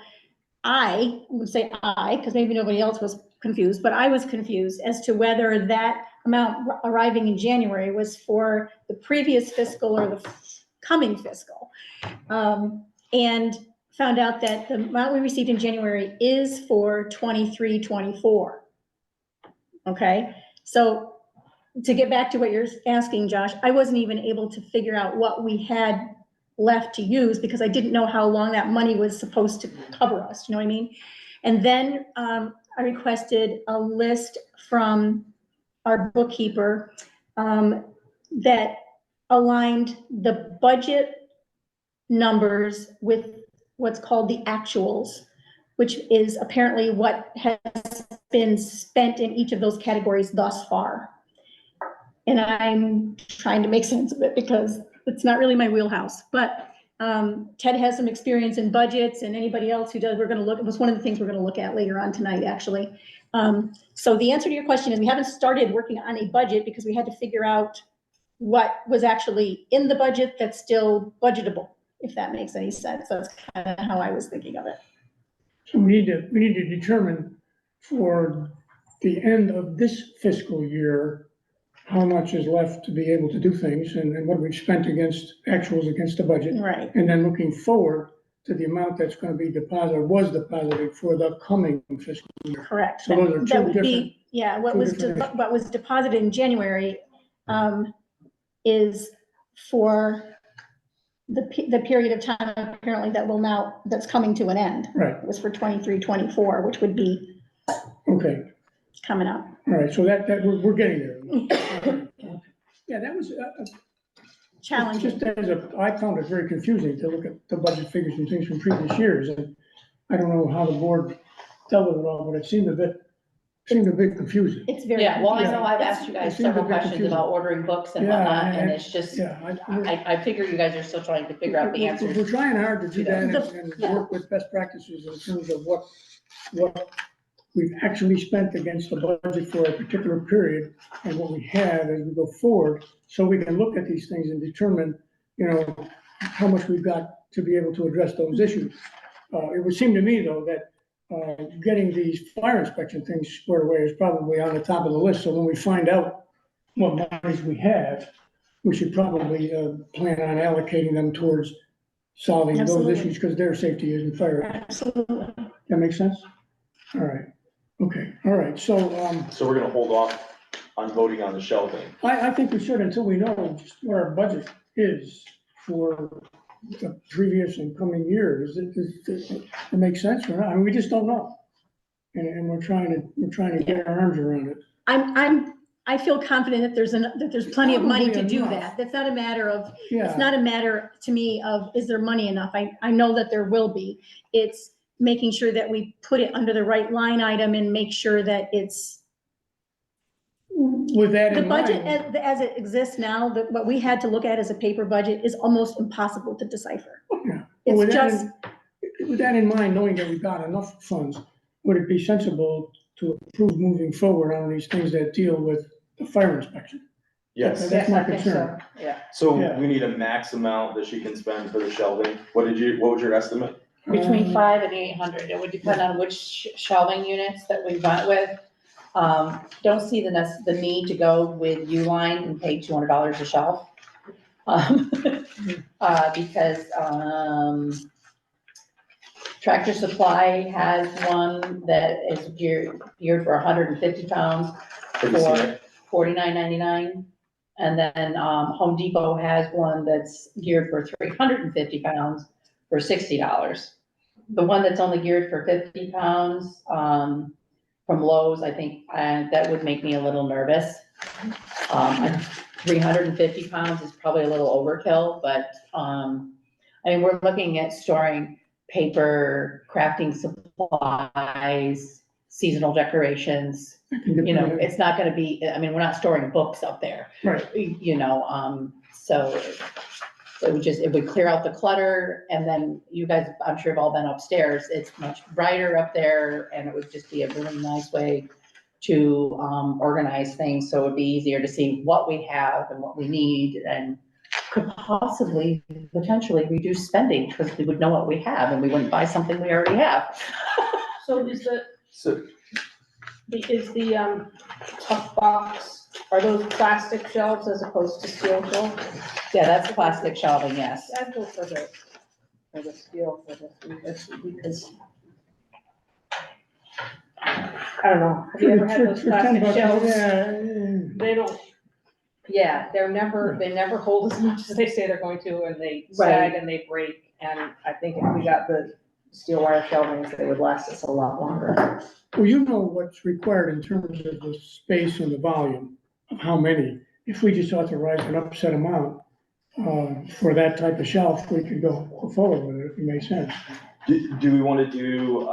E: I would say because maybe nobody else was confused, but I was confused as to whether that amount arriving in January was for the previous fiscal or the coming fiscal. And found out that the amount we received in January is for 23-24. Okay, so to get back to what you're asking, Josh, I wasn't even able to figure out what we had left to use because I didn't know how long that money was supposed to cover us, you know what I mean? And then I requested a list from our bookkeeper that aligned the budget numbers with what's called the actuals, which is apparently what has been spent in each of those categories thus far. And I'm trying to make sense of it because it's not really my wheelhouse, but Ted has some experience in budgets, and anybody else who does, we're gonna look, it was one of the things we're gonna look at later on tonight, actually. So the answer to your question is we haven't started working on a budget because we had to figure out what was actually in the budget that's still budgetable, if that makes any sense. That's kind of how I was thinking of it.
A: So we need to determine for the end of this fiscal year, how much is left to be able to do things and what we've spent against actuals against the budget.
E: Right,
A: And then looking forward to the amount that's gonna be deposited, was deposited for the coming fiscal year.
E: correct.
A: So those are
E: That
A: two
E: would
A: different.
E: be, yeah, what
A: two
E: was,
A: different
E: what was deposited in January is for the period of time apparently that will now, that's coming to an end.
A: Right,
E: It was for 23-24, which would be
A: okay,
E: coming up.
A: all right, so that we're getting there. Yeah, that was,
E: Challenging.
A: just as I found it very confusing to look at the budget figures and things from previous years, and I don't know how the board dealt with it all, but it seemed a bit confusing.
E: It's very.
F: Yeah, well, I
A: Yeah.
F: know I've asked you guys
A: It seems a
F: several
A: bit
F: questions
A: confusing.
F: about ordering books and
A: Yeah,
F: whatnot, and
A: and-
F: it's just,
A: Yeah,
F: I figure you guys are still trying to figure out the
A: We're
F: answers.
A: trying hard to do that and
E: Yeah.
A: work with best practices in terms of what we've actually spent against the budget for a particular period and what we have as we go forward, so we can look at these things and determine, how much we've got to be able to address those issues. It would seem to me, though, that getting these fire inspection things squared away is probably on the top of the list, so when we find out what monies we have, we should probably plan on allocating them towards solving those
E: Absolutely.
A: issues, because their safety isn't fire.
E: Absolutely.
A: That makes sense? All right, okay, all right, so
B: So we're gonna hold off on voting on the shelving.
A: I think we should until we know just what our budget is for the previous and coming years. It makes sense or not? I mean, we just don't know. And we're trying to get our arms around it.
E: I feel confident that there's plenty of money to
A: Probably
E: do
A: enough.
E: that. That's not a matter of,
A: Yeah.
E: it's not a matter to me of, is there money enough? I know that there will be. It's making sure that we put it under the right line item and make sure that it's,
A: With that
E: the
A: in
E: budget
A: mind,
E: as it exists now, what we had to look at as a paper budget is almost impossible to decipher.
A: yeah.
E: It's
A: With that
E: just,
A: with that in mind, knowing that we've got enough funds, would it be sensible to approve moving forward on these things that deal with the fire inspection?
B: Yes,
A: That's my
F: I think so.
A: concern.
F: Yeah,
B: so
A: Yeah.
B: we need a max amount that she can spend for the shelving. What was your estimate?
F: between
A: Um,
F: 500 and 800, it would depend on which shelving units that we went with. Don't see the need to go with Uline and pay $200 a shelf. Because, Tractor Supply has one that is geared for 150 pounds
B: Have you seen it?
F: $49.99. And then, Home Depot has one that's geared for 350 pounds for $60. The one that's only geared for 50 pounds, from Lowe's, I think, that would make me a little nervous. 350 pounds is probably a little overkill, but, we're looking at storing paper, crafting supplies, seasonal decorations. It's not gonna be, we're not storing books up there.
A: Right.
F: So it would clear out the clutter, and then you guys, I'm sure have all been upstairs, it's much brighter up there, and it would just be a really nice way to, organize things, so it'd be easier to see what we have and what we need, and could possibly, potentially reduce spending, because we would know what we have, and we wouldn't buy something we already have.
C: So is
B: So,
C: the tough box, are those plastic shelves as opposed to steel shelves?
F: Yeah, that's plastic shelving, yes.
C: I'd go for the for the steel for this because I don't know. Have you ever had those
A: For 10
C: plastic
A: bucks,
C: shelves?
A: yeah,
C: They don't, yeah, they never hold as much as they say they're going to, and they sag and they break. And I think if we got the steel wire shelvings, they would last us a lot longer.
A: well, you know what's required in terms of the space and the volume, of how many. If we just authorize an upset amount, for that type of shelf, we could go forward with it, if it makes sense.
B: Do we wanna do,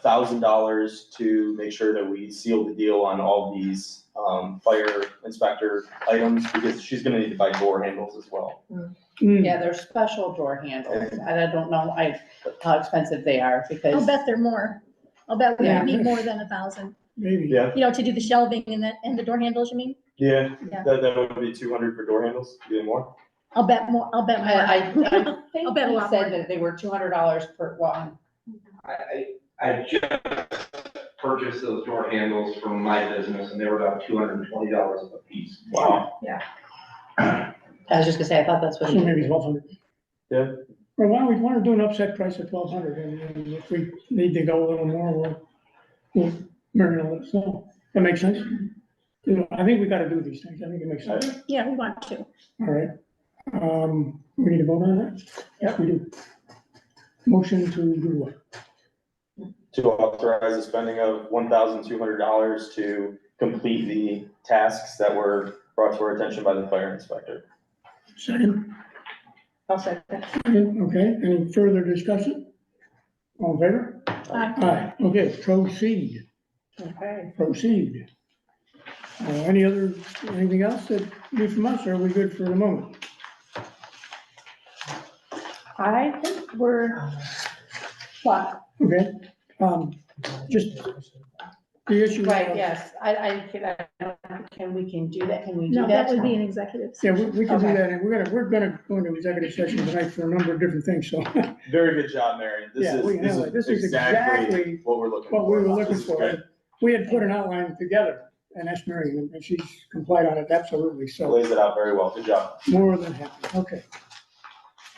B: $1,000 to make sure that we seal the deal on all these, fire inspector items? Because she's gonna need to buy door handles as well.
F: Yeah, they're special door handles, and I don't know how expensive they are,
E: I'll
F: because,
E: bet they're more. I'll bet we
F: Yeah.
E: need more than 1,000.
A: Maybe.
B: Yeah,
E: You know, to do the shelving and the door handles, you mean?
B: yeah,
E: Yeah.
B: that would be 200 for door handles, do more?
E: I'll bet more, I'll bet more.
F: I
E: I'll
F: think
E: bet a
F: he
E: lot
F: said
E: more.
F: that they were $200 per one.
G: I just purchased those door handles from my business and they were about $220 a piece.
B: Wow.
F: I was just gonna say, I thought that's what
A: So
F: he.
A: maybe 1,200.
B: Yeah.
A: Well, why don't we want to do an upset price at 1,200, and if we need to go a little more, we'll Marion will let us know. That makes sense? You know, I think we gotta do these things, I think it makes sense.
E: Yeah, we want to.
A: All right. We need to vote on that? Yes, we do. Motion to do what?
B: To authorize the spending of $1,200 to complete the tasks that were brought to our attention by the fire inspector.
A: Second?
C: I'll say that.
A: Second, okay, any further discussion? All in favor? Aye, okay, proceed,
C: Okay.
A: proceed. Anything else that you need from us, or are we good for the moment?
E: I think we're, what?
A: Okay, just the issue.
F: Right, yes, can we do that, can we do
E: No,
F: that?
E: that would be an executive.
A: Yeah, we can do
F: Okay.
A: that, and we're gonna go into executive session tonight for a number of different things, so.
B: Very good job, Marion.
A: Yeah, we handled it. This is exactly
B: what we're looking for.
A: What we were looking
B: This is
A: for.
B: good.
A: We had put an outline together and asked Mary, and she's complied on it, absolutely, so
B: Lays it out very well. Good job.
A: more than happy, okay.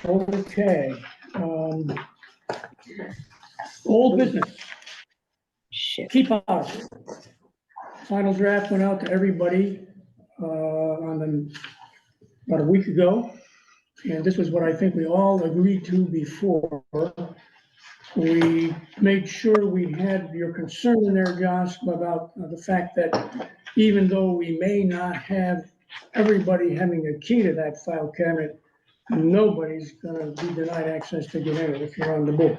A: Okay, old business. Keep out. Final draft went out to everybody, about a week ago. And this was what I think we all agreed to before. We made sure we had your concern in there, Josh, about the fact that even though we may not have everybody having a key to that file cabinet, nobody's gonna be denied access to get in it if you're on the board.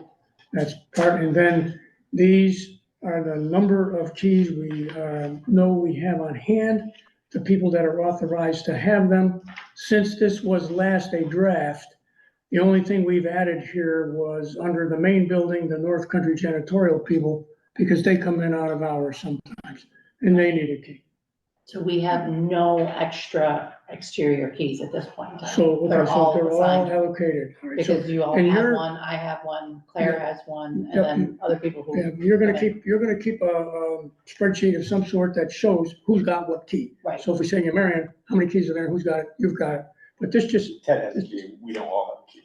A: That's part, and then these are the number of keys we know we have on hand, the people that are authorized to have them. Since this was last a draft, the only thing we've added here was under the main building, the North Country janitorial people, because they come in out of hours sometimes, and they need a key.
F: So we have no extra exterior keys at this point in time.
A: So, okay,
F: They're
A: so
F: all
A: they're all
F: assigned.
A: allocated. All right, so,
F: Because you all
A: and
F: have
A: you're-
F: one, I have one, Claire has one, and
A: Yep.
F: then other people who.
A: yeah, you're gonna keep a spreadsheet of some sort that shows who's got what key.
F: Right.
A: So if we say, Marion, how many keys are there? Who's got it? You've got it. But this just,
B: Ted has a key. We don't all have a key.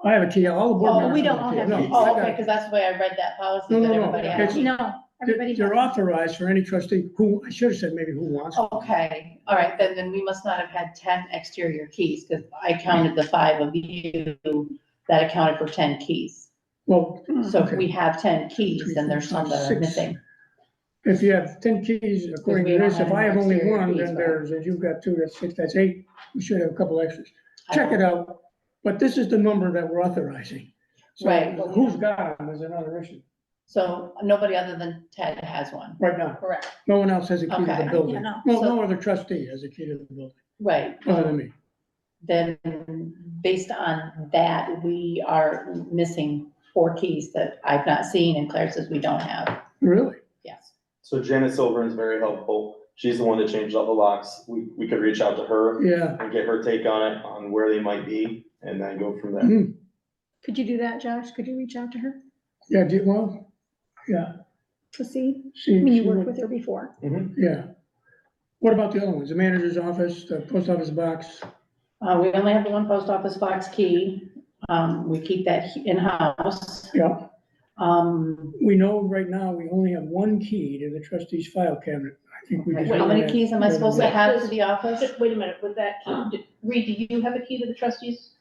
A: I have a key, all the board
F: Oh,
A: members.
E: we don't
A: a
E: all
A: key.
E: have
A: No,
E: keys.
A: I
F: Oh,
A: got
F: okay,
A: it.
F: because that's the way I read that policy,
A: No,
F: that
A: no, no,
F: everybody
A: it's-
F: has.
E: No, everybody.
A: They're
E: has-
A: authorized for any trustee who, I should have said maybe who wants.
F: Okay, all right, then we must not have had 10 exterior keys, because I counted the 5 of you that accounted for 10 keys.
A: Well,
F: So if
A: Okay.
F: we have 10 keys,
A: 3,
F: then
A: 4,
F: there's some
A: 5,
F: that are
A: 6.
F: missing.
A: if you have 10 keys, according
F: we
A: to
F: don't
A: this,
F: have
A: if I
F: any
A: have only
F: exterior
A: one,
F: keys,
A: then
F: right?
A: there's, if you've got 2, that's 6, that's 8. We should have a couple extras.
F: I
A: Check
F: don't-
A: it out, but this is the number that we're authorizing. So
F: Right, but we
A: who's
F: don't-
A: got them is another issue,
F: So nobody other than Ted has one,
A: right now.
F: correct?
A: No one else has a key to
F: Okay.
A: the building.
E: Yeah, no.
A: No,
F: So-
A: no other trustee has a key to the building,
F: Right,
A: other than me.
F: then based on that, we are missing 4 keys that I've not seen, and Claire says we don't have,
A: Really?
F: yes.
B: So Janet Silver is very helpful. She's the one that changed all the locks. We could reach out to her
A: Yeah.
B: and get her take on it, on where they might be, and then go from there.
A: Hmm.
E: Could you do that, Josh? Could you reach out to her
A: Yeah, well, yeah.
E: to see?
A: See,
E: I mean, you
A: see
E: worked
A: what-
E: with her before.
A: Yeah. What about the other ones? The manager's office, the post office box?
F: We only have the one post office box key. We keep that in-house.
A: Yeah,
F: We
A: we know right now we only have one key to the trustees' file cabinet. I think we just.
F: How many keys am I supposed to have to the office?
C: Just wait a minute, with that key, Reed, do you have a key to the trustees?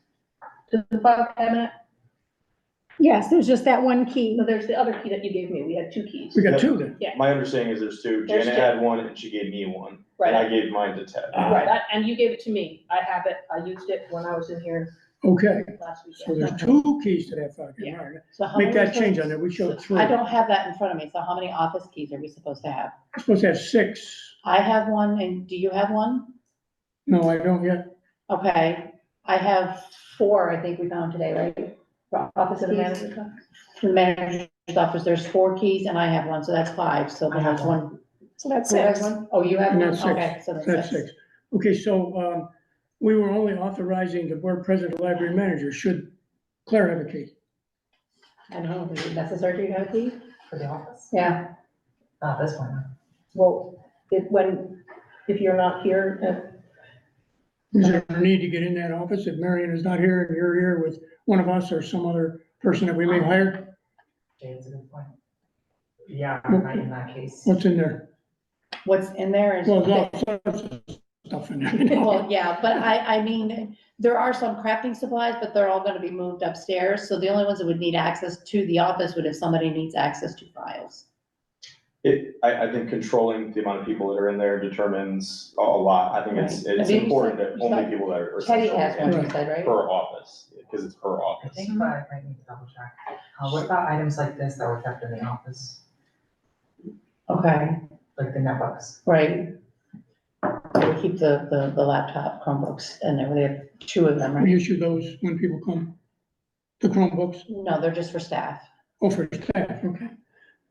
C: To the file cabinet?
E: Yes, there's just that one key.
C: So there's the other key that you gave me, we had two keys.
A: We got two then.
B: My understanding is there's two.
C: There's
B: Janet
C: two.
B: had one and she gave me one. And I
C: Right,
B: gave mine to Ted.
C: right, and you gave it to me, I have it, I used it when I was in here
A: Okay,
C: last
A: so
C: weekend.
A: there's two keys to that file cabinet.
C: Yeah.
A: All right.
F: So how
A: Make
F: many
A: that change on there. We showed three.
F: I don't have that in front of me, so how many office keys are we supposed to have?
A: We're supposed to have six.
F: I have one, and do you have one?
A: No, I don't yet.
F: Okay, I have 4, I think we found today, right? For office
C: To the
F: keys.
C: manager's office?
F: For the manager's office, there's 4 keys and I have one, so that's 5, so then that's one.
E: So that's
F: Who has
E: six.
F: one? Oh, you have
A: And
F: one?
A: that's six.
F: Okay, so
A: That's
F: that's 6.
A: six. Okay, so, we were only authorizing the board president, the library manager. Should Claire have a key?
F: I don't know, is it necessary to have a key?
H: For the office?
F: Yeah,
H: Not this one.
C: Well, if you're not here,
A: Is there a need to get in that office if Marion is not here and you're here with one of us or some other person that we may hire?
H: Jane's a good point. Yeah, right in that case.
A: What's in there?
F: what's in there is.
A: Well, there's all sorts of stuff in there. you know.
F: Well, yeah, but I mean, there are some crafting supplies, but they're all gonna be moved upstairs, so the only ones that would need access to the office would if somebody needs access to files.
B: I think controlling the amount of people that are in there determines a lot. I think it's
F: Right. I
B: it's
F: mean, you
B: important
F: said-
B: that
F: you
B: only
F: said
B: people that are.
F: Teddy has one, you
A: Right.
F: said, right?
B: Per office, because it's per
H: I
B: office.
H: think, but I might need to double check. What about items like this that were kept in the office,
F: Okay,
H: like the notebooks?
F: right. We keep the laptop Chromebooks in there, we have 2 of them,
A: We
F: right?
A: issue those when people come, the Chromebooks,
F: No, they're just for staff.
A: for staff, okay.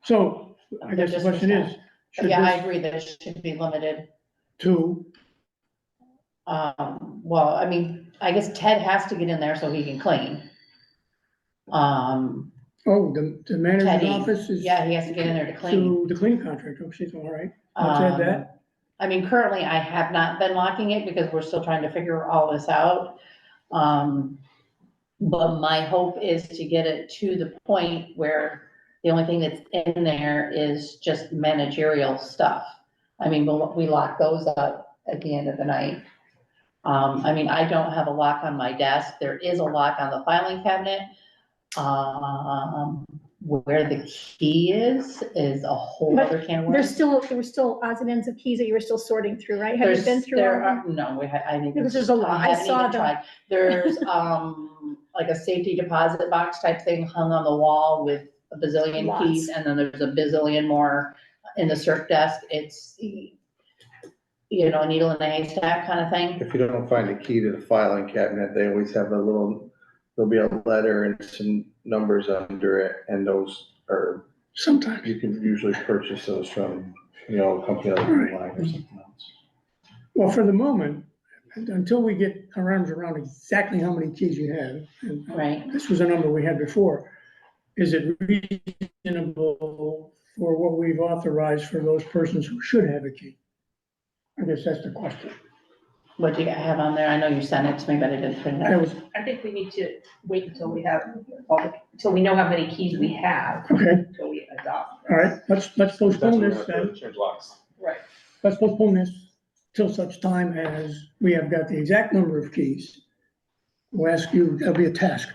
A: So I
F: They're
A: guess the
F: just for
A: question is,
F: staff.
A: should
F: Yeah, I
A: this
F: agree that it should be limited.
A: to,
F: Well, I mean, I guess Ted has to get in there so he can clean.
A: the manager's
F: Teddy,
A: office is
F: yeah, he has to get in there to clean.
A: to the cleaning contract, okay, so all right. Let's add that.
F: I mean, currently I have not been locking it because we're still trying to figure all this out. But my hope is to get it to the point where the only thing that's in there is just managerial stuff. I mean, we lock those up at the end of the night. I mean, I don't have a lock on my desk. There is a lock on the filing cabinet. Where the key is a whole
E: But
F: other can of
E: There
F: worms.
E: were still odds and ends of keys that you were still sorting through, right? Have you been through all of them?
F: No, I think.
E: Because there's a lot. I
F: haven't
E: saw
F: even
E: them.
F: tried. There's, like a safety deposit box type thing hung on the wall with a bazillion
E: Lots.
F: keys, and then there's a bazillion more in the circ desk. It's, you know, a needle in a haystack kind of thing.
D: If you don't find a key to the filing cabinet, they always have there'll be a letter and some numbers under it, and those are,
A: Sometimes.
D: you can usually purchase those from, a company like Line or something else.
A: Well, for the moment, until we get our arms around exactly how many keys you have, and
F: Right.
A: this was a number we had before, is it reasonable for what we've authorized for those persons who should have a key? I guess that's the question.
F: What do you have on there? I know you sent it to me, but I didn't print it
A: That
F: out.
A: was,
C: I think we need to wait until we have, until we know how many keys we have,
A: okay,
C: until we adopt.
A: all right, let's
B: That's
A: postpone
B: when we
A: this
B: have to
A: then.
B: change locks.
C: Right.
A: Let's postpone this till such time as we have got the exact number of keys. We'll ask you, that'll be a task.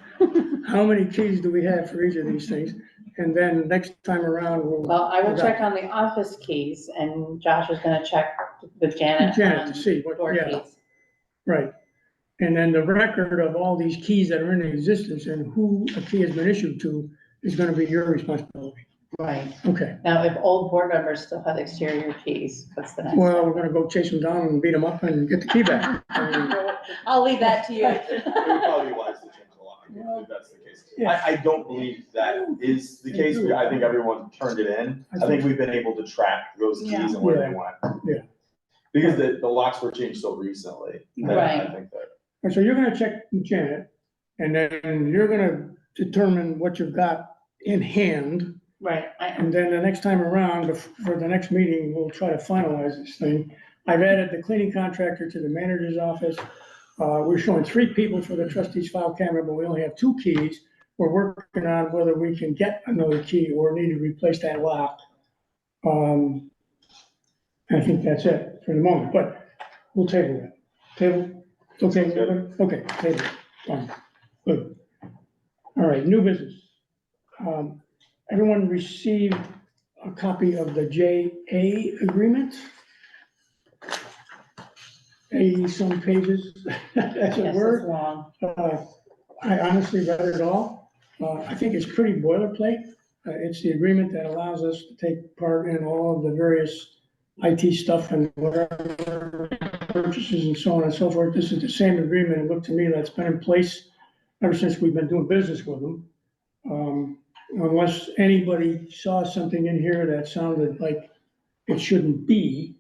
A: How many keys do we have for each of these things? And then next time around, we'll.
F: Well, I will check on the office keys, and Josh is gonna check with Janet
A: Janet
F: on
A: to see what,
F: door
A: yeah,
F: keys.
A: right. And then the record of all these keys that are in existence and who a key has been issued to is gonna be your responsibility.
F: Right.
A: Okay,
F: Now, if old board members still have exterior keys, what's the next?
A: well, we're gonna go chase them down and beat them up and get the key back. I mean,
F: I'll leave that to you.
B: It would probably be wise to change the lock, if that's the case.
A: Yeah.
B: I don't believe that is the case. I think everyone turned it in. I think we've been able to track those keys and where they went.
A: Yeah.
B: Because the locks were changed so recently. that I
F: Right.
B: think that.
A: And so you're gonna check with Janet, and then you're gonna determine what you've got in hand.
F: Right,
A: And then the next time around, for the next meeting, we'll try to finalize this thing. I've added the cleaning contractor to the manager's office. We're showing 3 people for the trustees file camera, but we only have 2 keys. We're working on whether we can get another key or need to replace that lock. I think that's it for the moment, but we'll table that. Table, okay, okay, table, fine, good. All right, new business. Everyone received a copy of the JA agreement? 80 some pages, that's a
F: Yes, it's
A: word.
F: long.
A: I honestly read it all. I think it's pretty boilerplate. It's the agreement that allows us to take part in all of the various IT stuff and whatever purchases and so on and so forth. This is the same agreement, it looked to me, that's been in place ever since we've been doing business with them. Unless anybody saw something in here that sounded like it shouldn't be,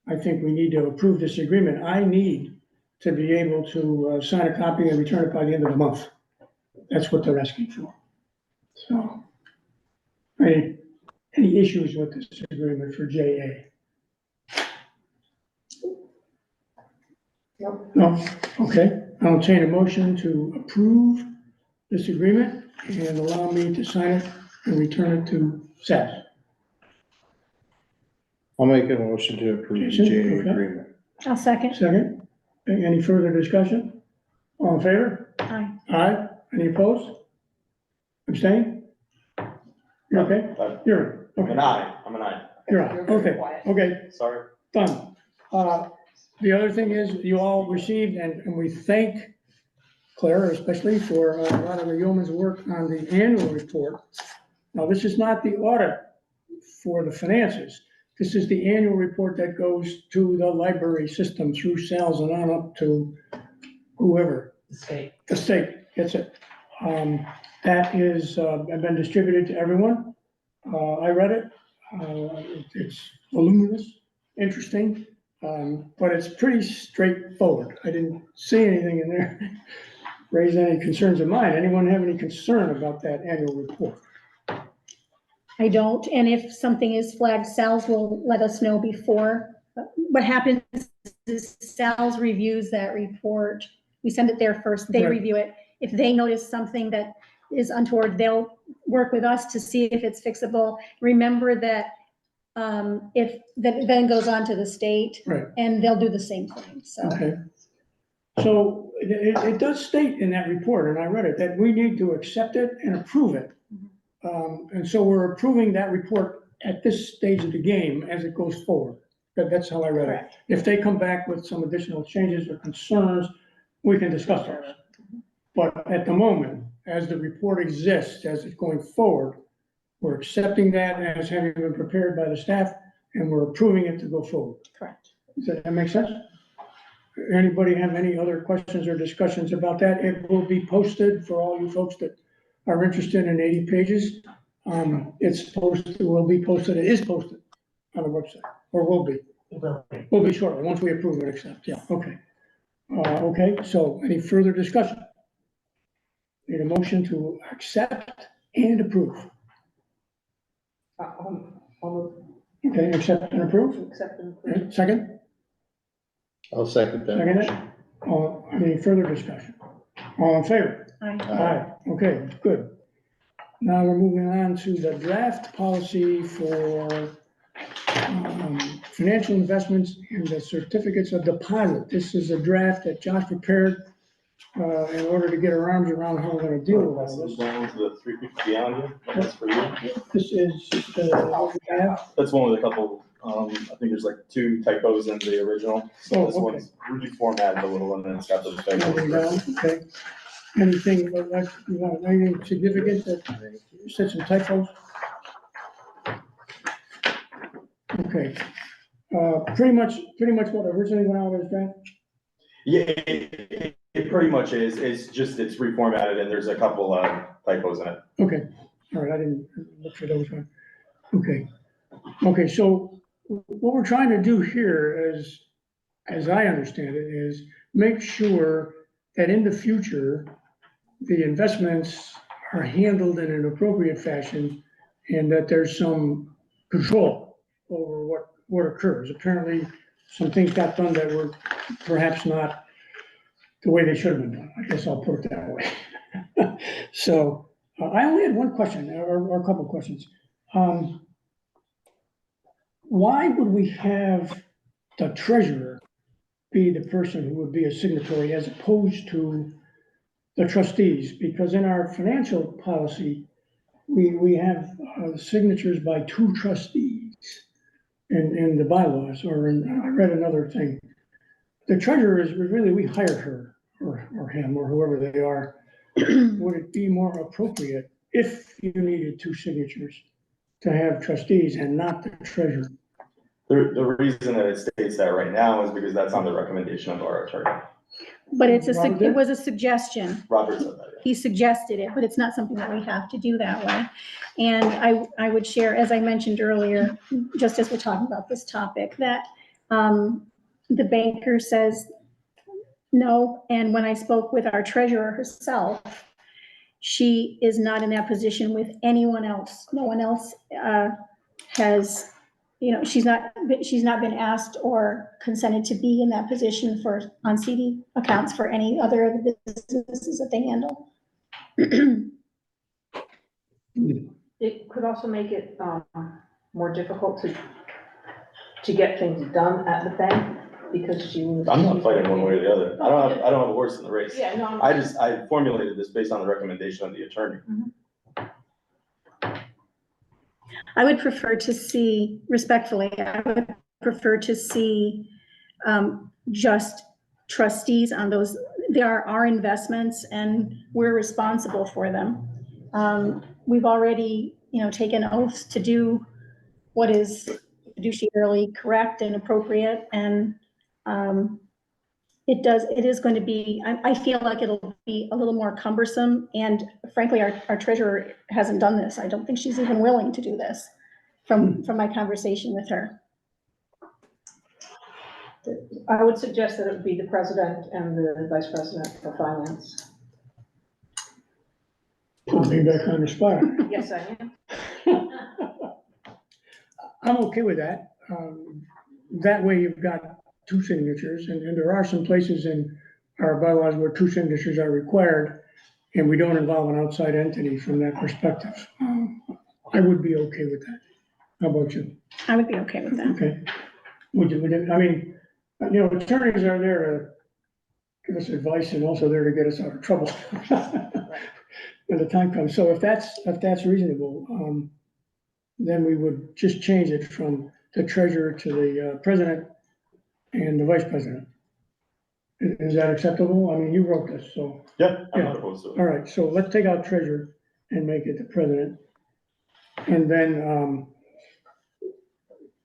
A: I think we need to approve this agreement. I need to be able to sign a copy and return it by the end of the month. That's what they're asking for. So, any issues with this agreement for JA?
C: Nope.
A: No? Okay, I'll entertain a motion to approve this agreement and allow me to sign it and return it to SAS.
D: I'll make a motion to approve the
A: Jason,
D: JA
A: okay.
D: agreement.
E: I'll second.
A: Second, any further discussion? All in favor?
E: Aye.
A: Aye, any opposed? Abstain? You're okay? You're,
B: I'm
A: okay,
B: an aye, I'm an aye.
A: you're on,
C: You're very
A: okay,
C: quiet.
A: okay,
B: Sorry.
A: done. The other thing is, you all received, and we thank Claire especially for a lot of the yeoman's work on the annual report. Now, this is not the audit for the finances. This is the annual report that goes to the library system through sales and on up to whoever. The state gets it. That is, been distributed to everyone. I read it. It's voluminous, interesting, but it's pretty straightforward. I didn't see anything in there raise any concerns of mine. Anyone have any concern about that annual report?
E: I don't, and if something is flagged, Sal's will let us know before. What happens is Sal's reviews that report. We send it there first, they
A: Right.
E: review it. If they notice something that is untoward, they'll work with us to see if it's fixable. Remember that if that then goes on to the state,
A: Right.
E: and they'll do the same thing, so.
A: Okay. So it does state in that report, and I read it, that we need to accept it and approve it. And so we're approving that report at this stage of the game as it goes forward. That's how I read it.
E: Correct.
A: If they come back with some additional changes or concerns, we can discuss those. But at the moment, as the report exists, as it's going forward, we're accepting that as having been prepared by the staff, and we're approving it to go forward.
E: Correct.
A: Does that make sense? Anybody have any other questions or discussions about that? It will be posted for all you folks that are interested in 80 pages. It's posted, will be posted, it is posted on the website, or will be. Will be shortly, once we approve and accept, yeah, okay. Okay, so any further discussion? Need a motion to accept and approve. Okay, accept and approve,
C: Accept and approve.
A: okay, second?
D: I'll second that
A: Second it?
D: motion.
A: Any further discussion? All in favor?
E: Aye.
A: Aye, okay, good. Now we're moving on to the draft policy for financial investments and the certificates of deposit. This is a draft that Josh prepared in order to get our arms around how we're gonna deal with all
B: This
A: this.
B: one was the 350 beyond you, that's for you.
A: This is what we have.
B: That's one with a couple, I think there's like 2 typos in the original. So
A: Oh,
B: this
A: okay.
B: one's reformatted a little and then it's got those
A: Moving
B: typos.
A: down, okay. Anything, like, you want, anything significant that said some typos? Okay. Pretty much what originally went out as draft?
B: Yeah, it pretty much is, it's just, it's reformatted and there's a couple typos in it.
A: Okay, all right, I didn't look for those ones. Okay, okay, so what we're trying to do here is, as I understand it, is make sure that in the future, the investments are handled in an appropriate fashion and that there's some control over what occurs. Apparently, some things got done that were perhaps not the way they should have been done. I guess I'll put it that way. So I only had one question or a couple of questions. Why would we have the treasurer be the person who would be a signatory as opposed to the trustees? Because in our financial policy, we have signatures by 2 trustees in the bylaws, or I read another thing. The treasurer is really, we hired her or him or whoever they are. Would it be more appropriate if you needed 2 signatures to have trustees and not the treasurer?
B: The reason that it states that right now is because that's on the recommendation of our attorney.
E: But it
A: Robert?
E: was a suggestion.
B: Robert said that.
E: He suggested it, but it's not something that we have to do that way. And I would share, as I mentioned earlier, just as we're talking about this topic, that the banker says no. And when I spoke with our treasurer herself, she is not in that position with anyone else. No one else has, she's not been asked or consented to be in that position on CD accounts for any other of the businesses that they handle.
C: It could also make it more difficult to get things done at the bank, because she was.
B: I'm not fighting one way or the other. I don't have a horse in the race.
C: Yeah, no.
B: I formulated this based on the recommendation of the attorney.
E: I would prefer to see, respectfully, I would prefer to see just trustees on those. There are our investments and we're responsible for them. We've already, taken oaths to do what is fiduciarily correct and appropriate, and it is going to be, I feel like it'll be a little more cumbersome, and frankly, our treasurer hasn't done this. I don't think she's even willing to do this from my conversation with her.
C: I would suggest that it would be the president and the vice president for finance.
A: Put me back on the spot.
C: Yes, I am.
A: I'm okay with that. That way you've got 2 signatures, and there are some places in our bylaws where 2 signatures are required, and we don't involve an outside entity from that perspective. I would be okay with that. How about you?
E: I would be okay with that.
A: Okay. Would you, I mean, attorneys are there to give us advice and also there to get us out of trouble when the time comes. So if that's reasonable, then we would just change it from the treasurer to the president and the vice president. Is that acceptable? I mean, you wrote this, so.
B: Yeah, I'm not opposed to it.
A: All right, so let's take out treasurer and make it the president. And then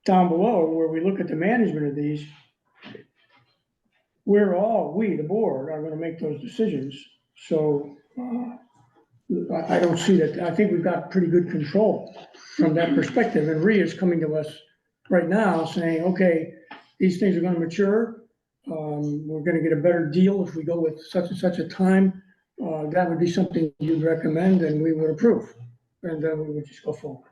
A: down below, where we look at the management of these, we, the board, are gonna make those decisions. So I don't see that. I think we've got pretty good control from that perspective. And Rhea is coming to us right now saying, okay, these things are gonna mature. We're gonna get a better deal if we go with such and such a time. That would be something you'd recommend and we would approve. And then we would just go forward.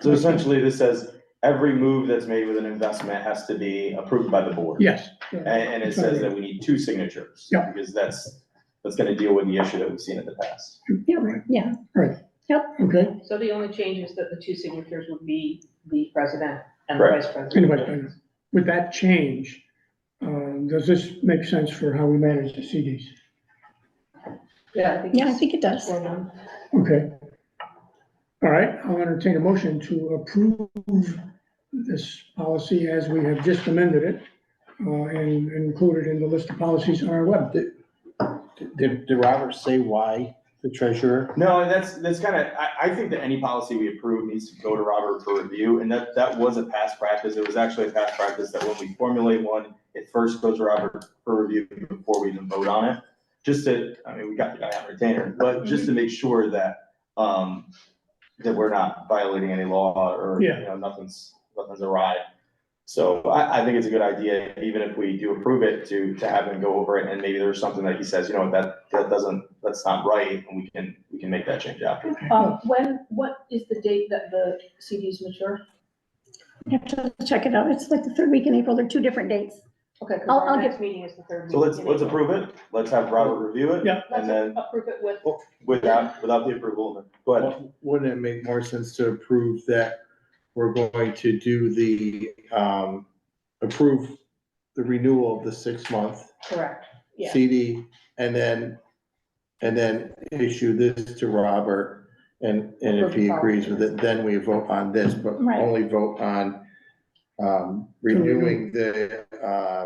B: So essentially this says every move that's made with an investment has to be approved by the board.
A: Yes.
B: And it says that we need 2 signatures.
A: Yeah.
B: Because that's gonna deal with the issue that we've seen in the past.
E: Yeah,
A: Right.
E: yeah.
A: Right.
E: Yep.
A: Okay.
C: So the only change is that the 2 signatures would be the president and the
B: Correct.
C: vice president.
A: Anyway, with that change, does this make sense for how we manage the CDs?
C: Yeah,
E: Yeah, I think it does.
A: Okay. All right, I'll entertain a motion to approve this policy as we have just amended it and included in the list of policies on our web.
D: Did Robert say why the treasurer?
B: No, that's kind of, I think that any policy we approve needs to go to Robert for review, and that was a past practice. It was actually a past practice that when we formulate one, it first goes to Robert for review before we even vote on it. We got the guy on retainer, but just to make sure that, that we're not violating any law or, nothing's awry. So I think it's a good idea, even if we do approve it, to have him go over it, and maybe there's something that he says, that's not right, and we can make that change after.
C: What is the date that the CDs mature?
E: You have to check it out. It's like the 3rd week in April. They're 2 different dates.
C: Okay, because
E: I'll
C: our next
E: get-
C: meeting is the third.
B: So
C: meeting in
B: let's
C: April.
B: approve it, let's have Robert review it.
A: Yeah.
C: Let's
B: And then
C: approve it with,
B: without the approval, go ahead.
D: Wouldn't it make more sense to approve that we're going to do the, approve the renewal of the 6-month
C: correct, yeah.
D: CD and then issue this to Robert and if he agrees with it, then we vote on this, but
E: Right.
D: only vote on renewing the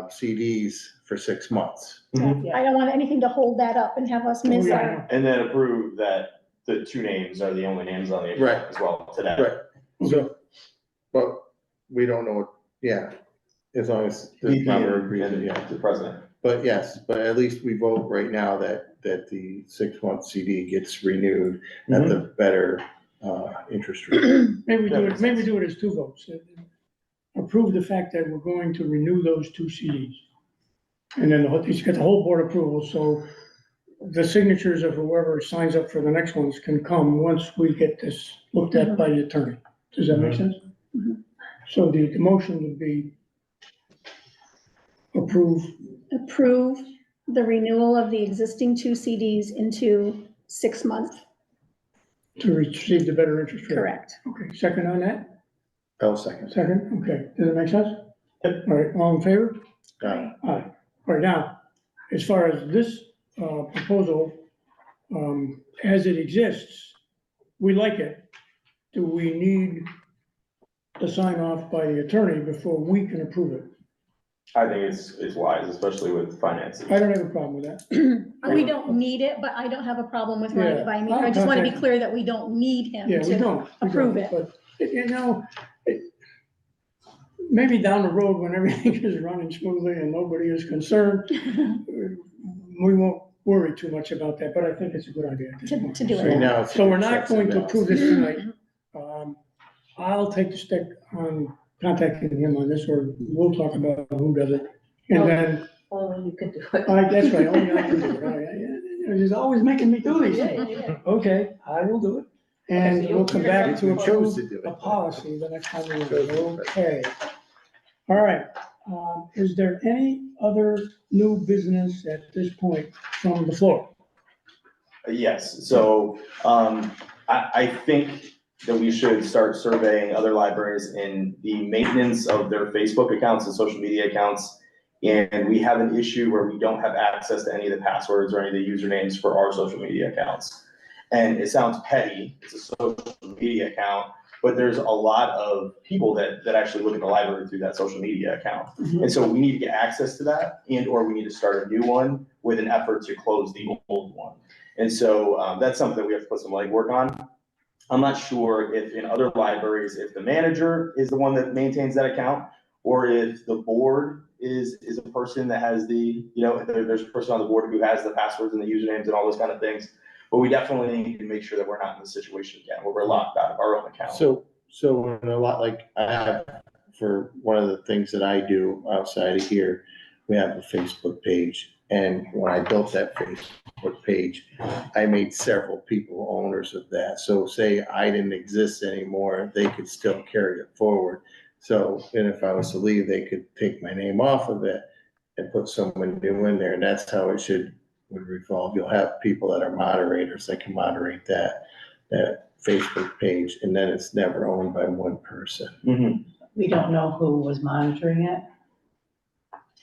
D: CDs for 6 months.
B: Mhm.
E: I don't want anything to hold that up and have us miss
A: Oh, yeah, I
E: our,
A: know.
B: And then approve that the 2 names are the only names on the
D: Right.
B: account as well today.
D: Right, so, but we don't know, yeah, as long as the
B: VP
D: Robert agrees,
B: and
D: yeah.
B: the president.
D: But yes, but at least we vote right now that the 6-month CD gets renewed at the better interest rate.
A: Maybe we do it as 2 votes. Approve the fact that we're going to renew those 2 CDs. And then he's got the whole board approval, so the signatures of whoever signs up for the next ones can come once we get this looked at by the attorney. Does that make sense?
E: Mhm.
A: So the motion would be approve,
E: the renewal of the existing 2 CDs into 6 months,
A: to receive the better interest rate.
E: correct?
A: Okay, second on that?
D: I'll second.
A: Second, okay, does it make sense?
B: Yep.
A: All right, all in favor?
D: Aye.
A: Aye. All right, now, as far as this proposal, as it exists, we like it. Do we need the sign off by the attorney before we can approve it?
B: I think it's wise, especially with finances.
A: I don't have a problem with that.
E: We don't need it, but I don't have a problem with running it by me. I
A: Yeah.
E: just want to be clear that we don't need him
A: Yeah, we
E: to
A: don't.
E: approve it.
A: But, maybe down the road when everything is running smoothly and nobody is concerned, we won't worry too much about that, but I think it's a good idea. at this point.
E: To do it.
D: Right now, it's
A: So we're not
D: checks and
A: going to
D: balances.
A: approve this tonight. I'll take the stick on contacting him on this, or we'll talk about who does it. And then,
C: Only you can do it.
A: that's right, only I can do it. Oh, yeah. He's always making me do these things. Okay, I will do it. And
C: Okay, so
A: we'll come back to
D: You chose
A: approve
D: to do it.
A: a policy the next time we do it. Okay. All right, is there any other new business at this point from the floor?
B: Yes, so, I think that we should start surveying other libraries in the maintenance of their Facebook accounts and social media accounts. And we have an issue where we don't have access to any of the passwords or any of the usernames for our social media accounts. And it sounds petty, it's a social media account, but there's a lot of people that actually look at the library through that social media account. And so we need to get access to that, or we need to start a new one with an effort to close the old one. And so that's something that we have to put some legwork on. I'm not sure if in other libraries, if the manager is the one that maintains that account, or if the board is a person that has there's a person on the board who has the passwords and the usernames and all those kind of things. But we definitely need to make sure that we're not in the situation again where we're locked out of our own account.
D: So in a lot, like I have, for one of the things that I do outside of here, we have a Facebook page. And when I built that Facebook page, I made several people owners of that. So say I didn't exist anymore, they could still carry it forward. So, and if I was to leave, they could take my name off of it and put someone new in there. And that's how it would revolve. You'll have people that are moderators that can moderate that Facebook page, and then it's never owned by one person.
B: Mhm.
F: We don't know who was monitoring it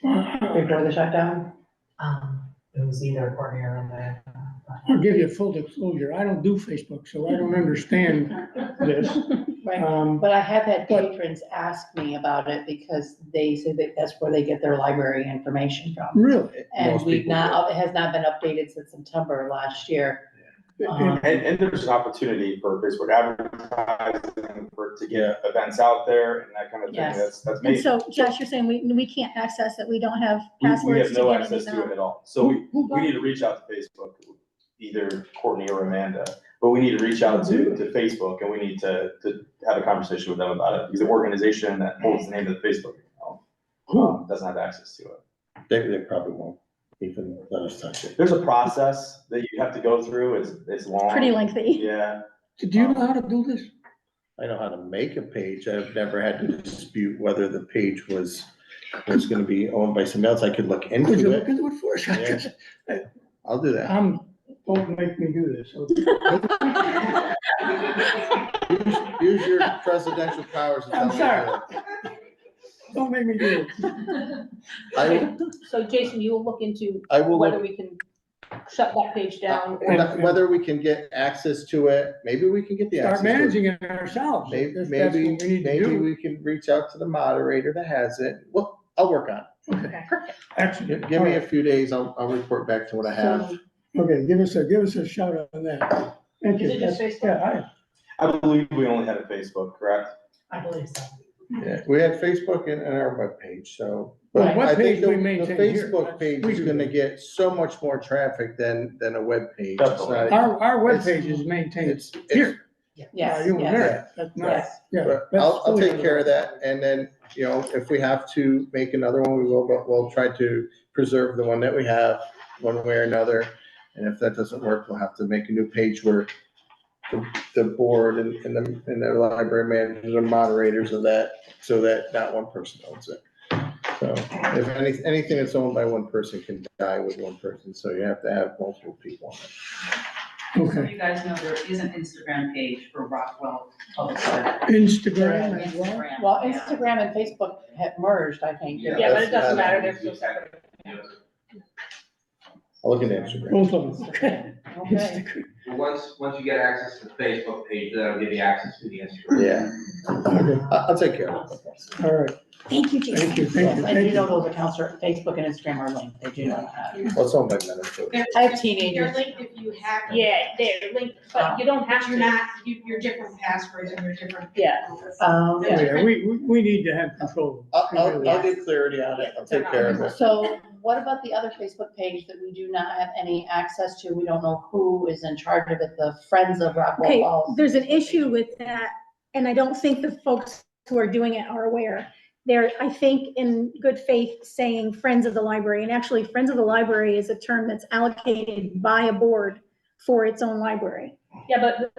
F: before the shutdown.
H: It was either Courtney or Linda.
A: I'll give you a full disclosure. I don't do Facebook, so I don't understand this.
F: Right, but I have had patrons ask me about it because they say that that's where they get their library information from.
A: Really?
F: And
D: Most
F: we've
D: people
F: not, it has not been updated since September last year.
B: And there's an opportunity for Facebook advertising, to get events out there and that kind of thing.
F: Yes.
B: That's
E: And
B: amazing.
E: so, Josh, you're saying we can't access it, we don't have
B: We
E: passwords
B: have
E: to
B: no
E: get
B: access
E: it
B: to it at all. So we need to reach out to Facebook, either Courtney or Amanda, but we need to reach out to Facebook and we need to have a conversation with them about it. Because the organization that holds the name of the Facebook account doesn't have access to it.
D: They probably won't even let us touch it.
B: There's a process that you have to go through. It's long.
E: Pretty lengthy.
B: Yeah.
A: Do you know how to do this?
D: I know how to make a page. I've never had to dispute whether the page was it's gonna be owned by somebody else, I could look
A: Would you
D: into
A: look
D: it.
A: into it for us?
D: Yeah. I'll do that.
A: Don't make me do this.
D: Use your presidential powers to tell
A: I'm
D: me to
A: sorry.
D: do it.
A: Don't make me do this.
D: I,
C: So Jason, you will look into
D: I will
C: whether
D: look,
C: we can shut that page down.
A: And-
D: whether we can get access to it, maybe we can get the access
A: Start
D: to it.
A: managing it ourselves.
D: Maybe,
A: If that's what we need to
D: maybe
A: do.
D: we can reach out to the moderator that has it. Well, I'll work on it.
C: Okay, perfect.
A: Excellent.
D: Give me a few days, I'll report back to what I have.
A: Okay, give us a shout out on that. Thank you.
C: Is it just
A: That's-
C: Facebook?
A: Yeah,
G: I believe we only had a Facebook, correct?
H: I believe so.
D: Yeah, we had Facebook and our webpage, so.
A: Well,
D: But I think
A: webpage we
D: the
A: maintain here.
D: Facebook page
A: We
D: is
A: do
D: gonna
A: that.
D: get so much more traffic than a webpage. It's
G: Definitely.
D: not-
A: our webpage is maintained
D: It's,
A: here.
F: Yes,
A: You and
F: yes,
A: Mary, that's not,
F: yes.
A: yeah.
D: But
A: that's
D: I'll
A: fully
D: take care of that, and then, you know, if we have to make another one, we will, but we'll try to preserve the one that we have, one way or another. And if that doesn't work, we'll have to make a new page where the board and the library managers and moderators of that, so that not one person owns it. So if anything that's owned by one person can die with one person, so you have to have multiple people on it.
H: So
A: Okay,
H: you guys know there is an Instagram page for Rockwell Public Library.
A: Instagram as well.
H: Instagram.
F: Well,
H: yeah.
F: Instagram and Facebook have merged, I think.
G: Yeah.
C: Yeah, but it doesn't
D: That's-
C: matter, they're still separate.
D: I'll look into Instagram.
A: Both of them, okay.
F: Okay.
A: Instagram.
G: Once you get access to the Facebook page, that'll give you access to the Instagram.
D: Yeah,
A: Okay,
D: I'll take care of it.
A: all right,
E: Thank you, Jason.
A: thank you,
F: Yes,
A: thank you,
F: I
A: thank
F: do know
A: you.
F: those accounts are, Facebook and Instagram are linked, they do know that.
D: Well, it's owned by Minnesota.
F: I have teenagers.
I: They're linked if you hack them.
C: Yeah, they're linked, but you don't have
I: But
C: to.
I: you're not, you're different passwords and you're different.
C: Yeah.
F: Um,
A: Yeah, we need to have control.
D: I'll get clarity on it, I'll take care of it.
F: So what about the other Facebook page that we do not have any access to? We don't know who is in charge of it, the Friends of Rockwell
E: Okay,
F: Falls.
E: there's an issue with that, and I don't think the folks who are doing it are aware. They're, I think, in good faith, saying Friends of the Library, and actually, Friends of the Library is a term that's allocated by a board for its own library.
C: Yeah, but,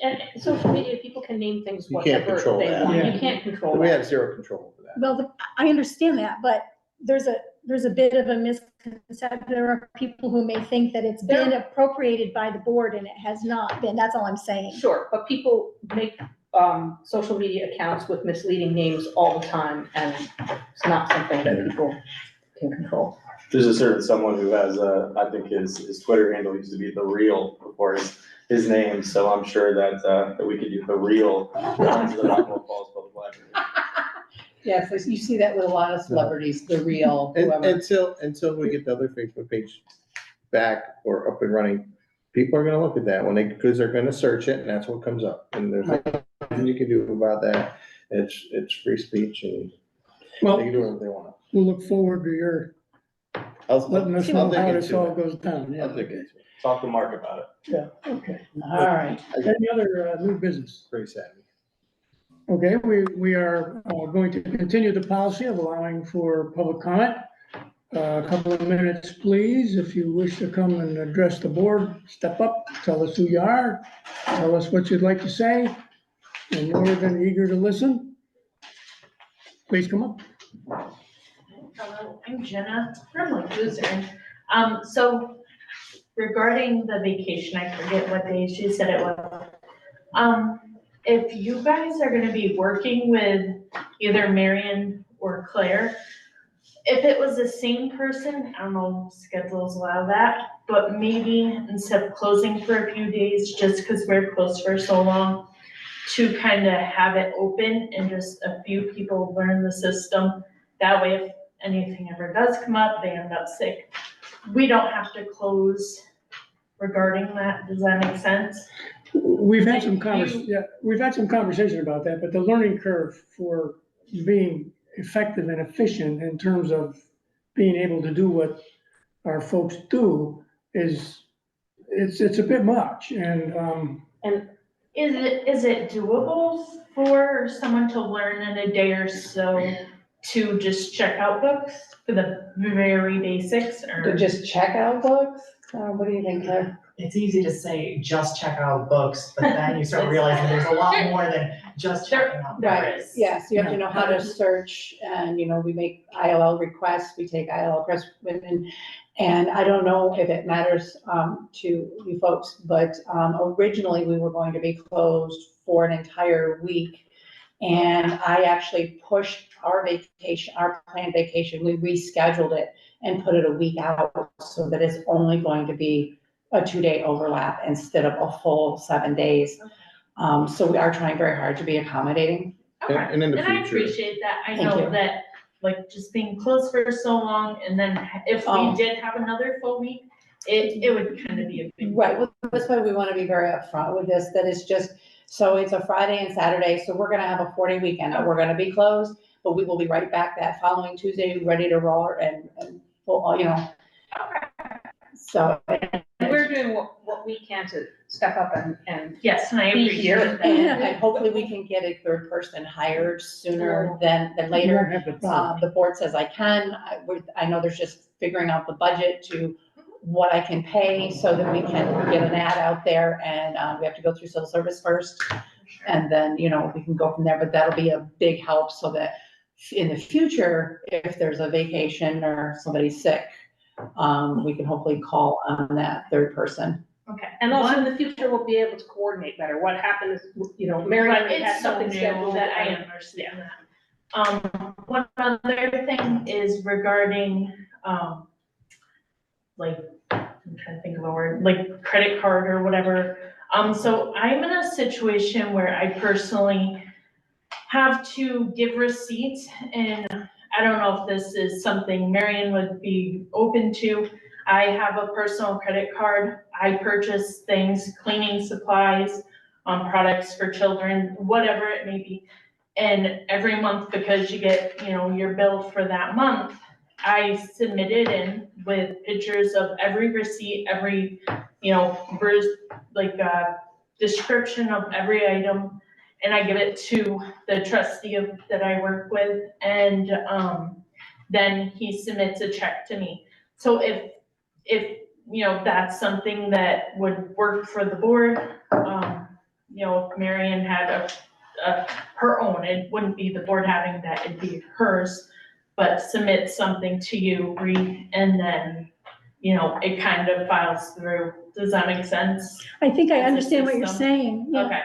C: and social media, people can name things
D: You can't
C: whatever
D: control
C: they
D: that.
C: want,
A: Yeah.
C: you can't control
D: We
C: that.
D: have zero control over that.
E: Well, I understand that, but there's a bit of a misconception. There are people who may think that it's been appropriated by the board, and it has not been. That's all I'm saying.
C: Sure, but people make, social media accounts with misleading names all the time, and it's not something that people can control.
J: There's a certain someone who has, I think his Twitter handle used to be The Real before his name, so I'm sure that we could do The Real, to the Rockwell Falls Public Library.
F: Yes, you see that with a lot of celebrities, the real, whoever.
D: Until we get the other Facebook page back or up and running, people are gonna look at that when because they're gonna search it and that's what comes up. And there's nothing you can do about that. It's free speech and
A: Well,
D: they can do whatever they want.
A: we'll look forward to your letting us know
D: I'll dig
A: how this
D: into
A: all
D: it.
A: goes down, yeah.
D: I'll dig into it.
J: Talk to Mark about it.
A: Yeah, okay.
F: All right.
A: Any other new business?
D: Pretty savvy.
A: Okay, we are going to continue the policy of allowing for public comment. A couple of minutes, please. If you wish to come and address the board, step up, tell us who you are, tell us what you'd like to say. We're more than eager to listen. Please come up.
I: Hello, I'm Jenna from Luzerne. So regarding the vacation, I forget what day she said it was. If you guys are gonna be working with either Marion or Claire, if it was the same person, I don't know, if schedules allow that, but maybe instead of closing for a few days, just because we're closed for so long, to kind of have it open and just a few people learn the system. That way, if anything ever does come up, they end up sick, we don't have to close regarding that. Does that make sense?
A: We've had some conversation about that, but the learning curve for being effective and efficient in terms of being able to do what our folks do it's a bit much, and,
I: Is it doable for someone to learn in a day or so to just check out books for the very basics
F: To
I: or?
F: just check out books? What do you think, Claire?
H: it's easy to say, just check out books, but then you start realizing there's a lot more than just checking out books.
F: Right, yes, you have to know how to search, and, we make ILL requests, we take ILL requests women. And I don't know if it matters, to you folks, but, originally we were going to be closed for an entire week. And I actually pushed our vacation, our planned vacation, we rescheduled it and put it a week out so that it's only going to be a 2-day overlap instead of a full 7 days. So we are trying very hard to be accommodating.
I: Okay.
D: And in the
I: And I
D: future,
I: appreciate that. I
F: Thank
I: know
F: you.
I: that, like, just being closed for so long, and then if we did have another full week, it would kind of be a big.
F: Right, well, that's why we want to be very upfront with this, that it's just, so it's a Friday and Saturday, so we're gonna have a 4-day weekend, that we're gonna be closed, but we will be right back that following Tuesday, ready to roll and full, So.
C: And we're doing what we can to step up and
I: Yes, and I
C: Be
I: appreciate
C: here.
I: that.
F: And hopefully we can get a third person hired sooner than
A: You
F: later.
A: won't have the problem.
F: The board says I can, I know there's just figuring out the budget to what I can pay so that we can get an ad out there, and, we have to go through civil service first. And then, we can go from there, but that'll be a big help so that in the future, if there's a vacation or somebody's sick, we can hopefully call on that third person.
I: Okay.
C: And also in the future, we'll be able to coordinate better. What happened is, Mary
I: But
C: had
I: it's so
C: something
I: new
C: scheduled.
I: that I understand that. One other thing is regarding, like, I'm trying to think of a word, like credit card or whatever. So I'm in a situation where I personally have to give receipts, and I don't know if this is something Marion would be open to. I have a personal credit card. I purchase things, cleaning supplies, products for children, whatever it may be. And every month, because you get, your bill for that month, I submit it in with pictures of every receipt, every, description of every item. And I give it to the trustee that I work with, and, then he submits a check to me. So if that's something that would work for the board, if Marion had her own, it wouldn't be the board having that, it'd be hers, but submit something to you, read, and then, it kind of files through. Does that make sense?
E: I think I
I: As a
E: understand what you're
I: system.
E: saying, yeah.
I: Okay,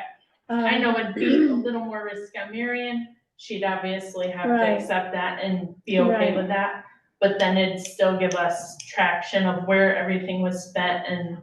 I: I know it'd be a little more risk on Marion, she'd obviously have to
E: Right.
I: accept that and be okay
E: Right.
I: with that. But then it'd still give us traction of where everything was spent and,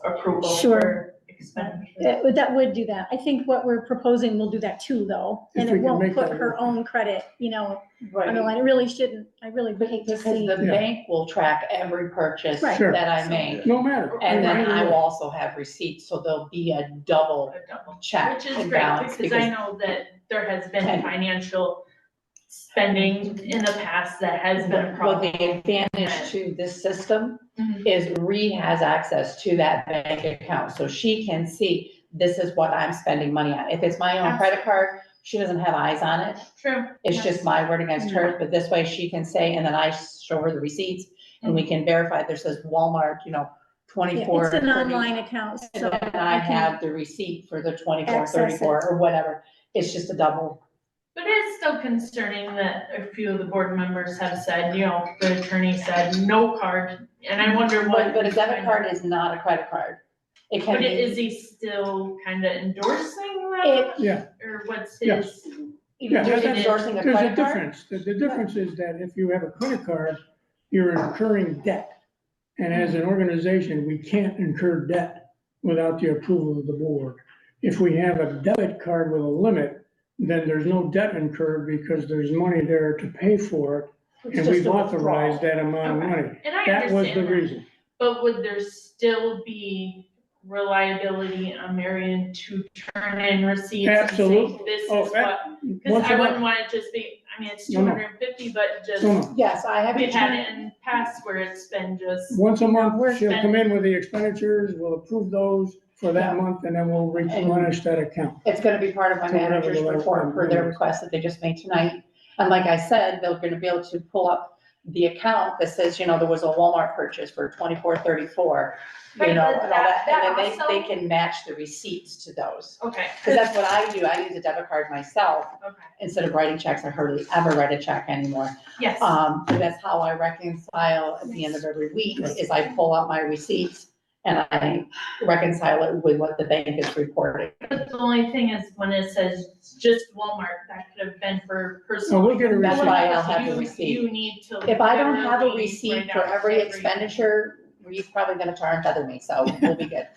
I: approval
E: Sure.
I: for expenditure.
E: That would do that. I think what we're proposing will do that too, though.
A: If
E: And
A: we
E: it
A: can
E: won't
A: make
E: put
A: that
E: her
A: work.
E: own credit, on the
F: Right,
E: line. It really shouldn't. I really would hate to
F: because
E: see.
F: the
A: Yeah.
F: bank will track every purchase
E: Right.
A: Sure.
F: that I make.
A: No matter.
F: And then I will
A: will.
F: also have receipts, so there'll be a double
I: A double.
F: check
I: Which is
F: and
I: great,
F: balance,
I: because I know that there has been
F: And-
I: financial spending in the past that has been a
F: Well,
I: problem.
F: the advantage to this system
I: Mhm.
F: is Ree has access to that bank account, so she can see, this is what I'm spending money on. If it's my own credit card, she doesn't have eyes on it.
I: True.
F: It's
I: Yes.
F: just my word against hers, but this way she can say, and then I show her the receipts, and we can verify, there says Walmart,
E: Yeah,
F: 24.
E: it's an
F: 30,
E: online account,
F: And
E: so
F: then I
E: I can,
F: have the receipt for the 24,
E: access it.
F: 34, or whatever. It's just a double.
I: But it's still concerning that a few of the board members have said, the attorney said no card, and I wonder what.
F: But a debit card is not a credit card. It can
I: But
F: be.
I: is he still kind of endorsing that?
A: Yeah.
I: Or what's
A: Yeah.
I: his?
A: Yeah,
F: Just
A: that's-
F: endorsing a
A: There's a
F: credit card?
A: difference. The difference is that if you have a credit card, you're incurring debt. And as an organization, we can't incur debt without the approval of the board. If we have a debit card with a limit, then there's no debt incurred because there's money there to pay for it.
F: It's
A: And
F: just
A: we've
F: a
A: authorized that amount of
I: Okay.
A: money.
I: And I
A: That was the
I: understand that.
A: reason.
I: But would there still be reliability on Marion to turn in receipts and say,
A: Absolutely.
I: this is
A: Oh,
I: what?
A: that,
I: Because
A: once
I: I
A: a
I: wouldn't
A: month.
I: want it just be, it's
A: No, no.
I: 250, but just,
A: No,
F: Yes, I have.
I: we've had it in the past where it's been just.
A: once a month,
E: We're-
A: she'll come in with the expenditures, we'll approve those for that
F: Yeah.
A: month, and then we'll replenish that account.
F: It's gonna be part of my
A: To whatever
F: manager's
A: the last
F: report
A: one
F: for their
A: was.
F: request that they just made tonight. And like I said, they're gonna be able to pull up the account that says, there was a Walmart purchase for $24.34,
I: Right,
F: and all
I: but
F: that,
I: that
F: and then they
I: also-
F: can match the receipts to those.
I: Okay.
F: Because that's what I do, I use a debit card myself,
I: Okay,
F: instead of writing checks, I hardly ever write a check anymore.
I: yes.
F: And that's how I reconcile at the end of every week, is I pull out my receipts and I reconcile it with what the bank is reporting.
I: But the only thing is when it says just Walmart, that could have been for personal.
A: Oh, we'll get a
F: That's
A: receipt.
F: why I'll have the
I: You-
F: receipt.
I: You need to.
F: If I don't have a
I: literally
F: receipt
I: write
F: for
I: out
F: every
I: everything.
F: expenditure, he's probably gonna tar and feather me, so we'll be good.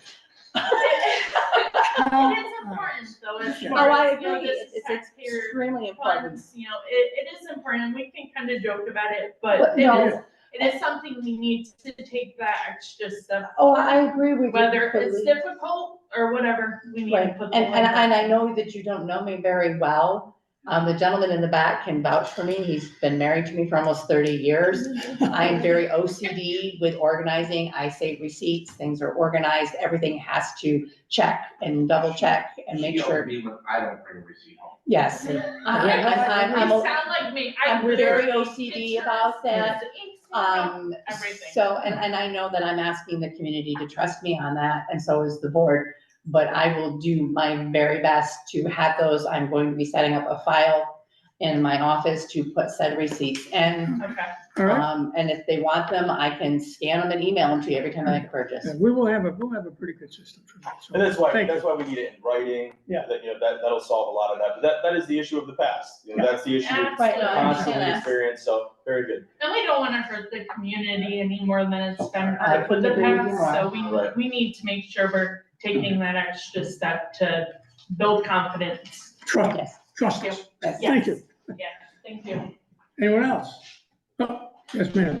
I: It is important though, as
F: Oh,
I: far
F: I
I: as, you know,
F: agree,
I: this is
F: it's
I: taxpayer
F: extremely important.
I: funds, it is important, we can kind of joke about it, but
F: But
I: it
F: no.
I: is, it is something we need to take that extra step.
F: Oh, I agree with you.
I: Whether it's
F: completely.
I: difficult or whatever, we need to
F: Right,
I: put. the
F: and
I: legwork
F: I
I: in.
F: know that you don't know me very well. The gentleman in the back can vouch for me. He's been married to me for almost 30 years. I'm very OCD with organizing. I save receipts, things are organized, everything has to check and double check and make sure.
G: I don't bring a receipt home.
F: Yes,
I: You
F: I'm
I: sound like me. I
F: I'm very
I: literally-
F: OCD
I: it's
F: about that.
I: it's ink stain, everything.
F: So, and I know that I'm asking the community to trust me on that, and so is the board. But I will do my very best to have those. I'm going to be setting up a file in my office to put said receipts in.
I: Okay.
A: All right,
F: And if they want them, I can scan them and email them to you every time I make a purchase.
A: yeah, we'll have a pretty good system for that. So,
J: And that's
A: thank you.
J: why we need it in writing.
A: Yeah.
J: That, that'll solve a lot of that, but that is the issue of the past, that's the issue we've
F: Right, no, I understand
J: constantly
F: that.
J: experienced, so, very good.
I: And we don't wanna hurt the community any more than it's been
F: I
I: hurt with
F: couldn't
I: the
F: agree with you
I: past, so
J: more.
I: we need to make sure we're taking that extra step to build confidence.
A: Trust,
F: Yes,
A: trust us.
F: yes.
A: Thank you.
I: Yeah, thank you.
A: Anyone else? Oh, yes, ma'am.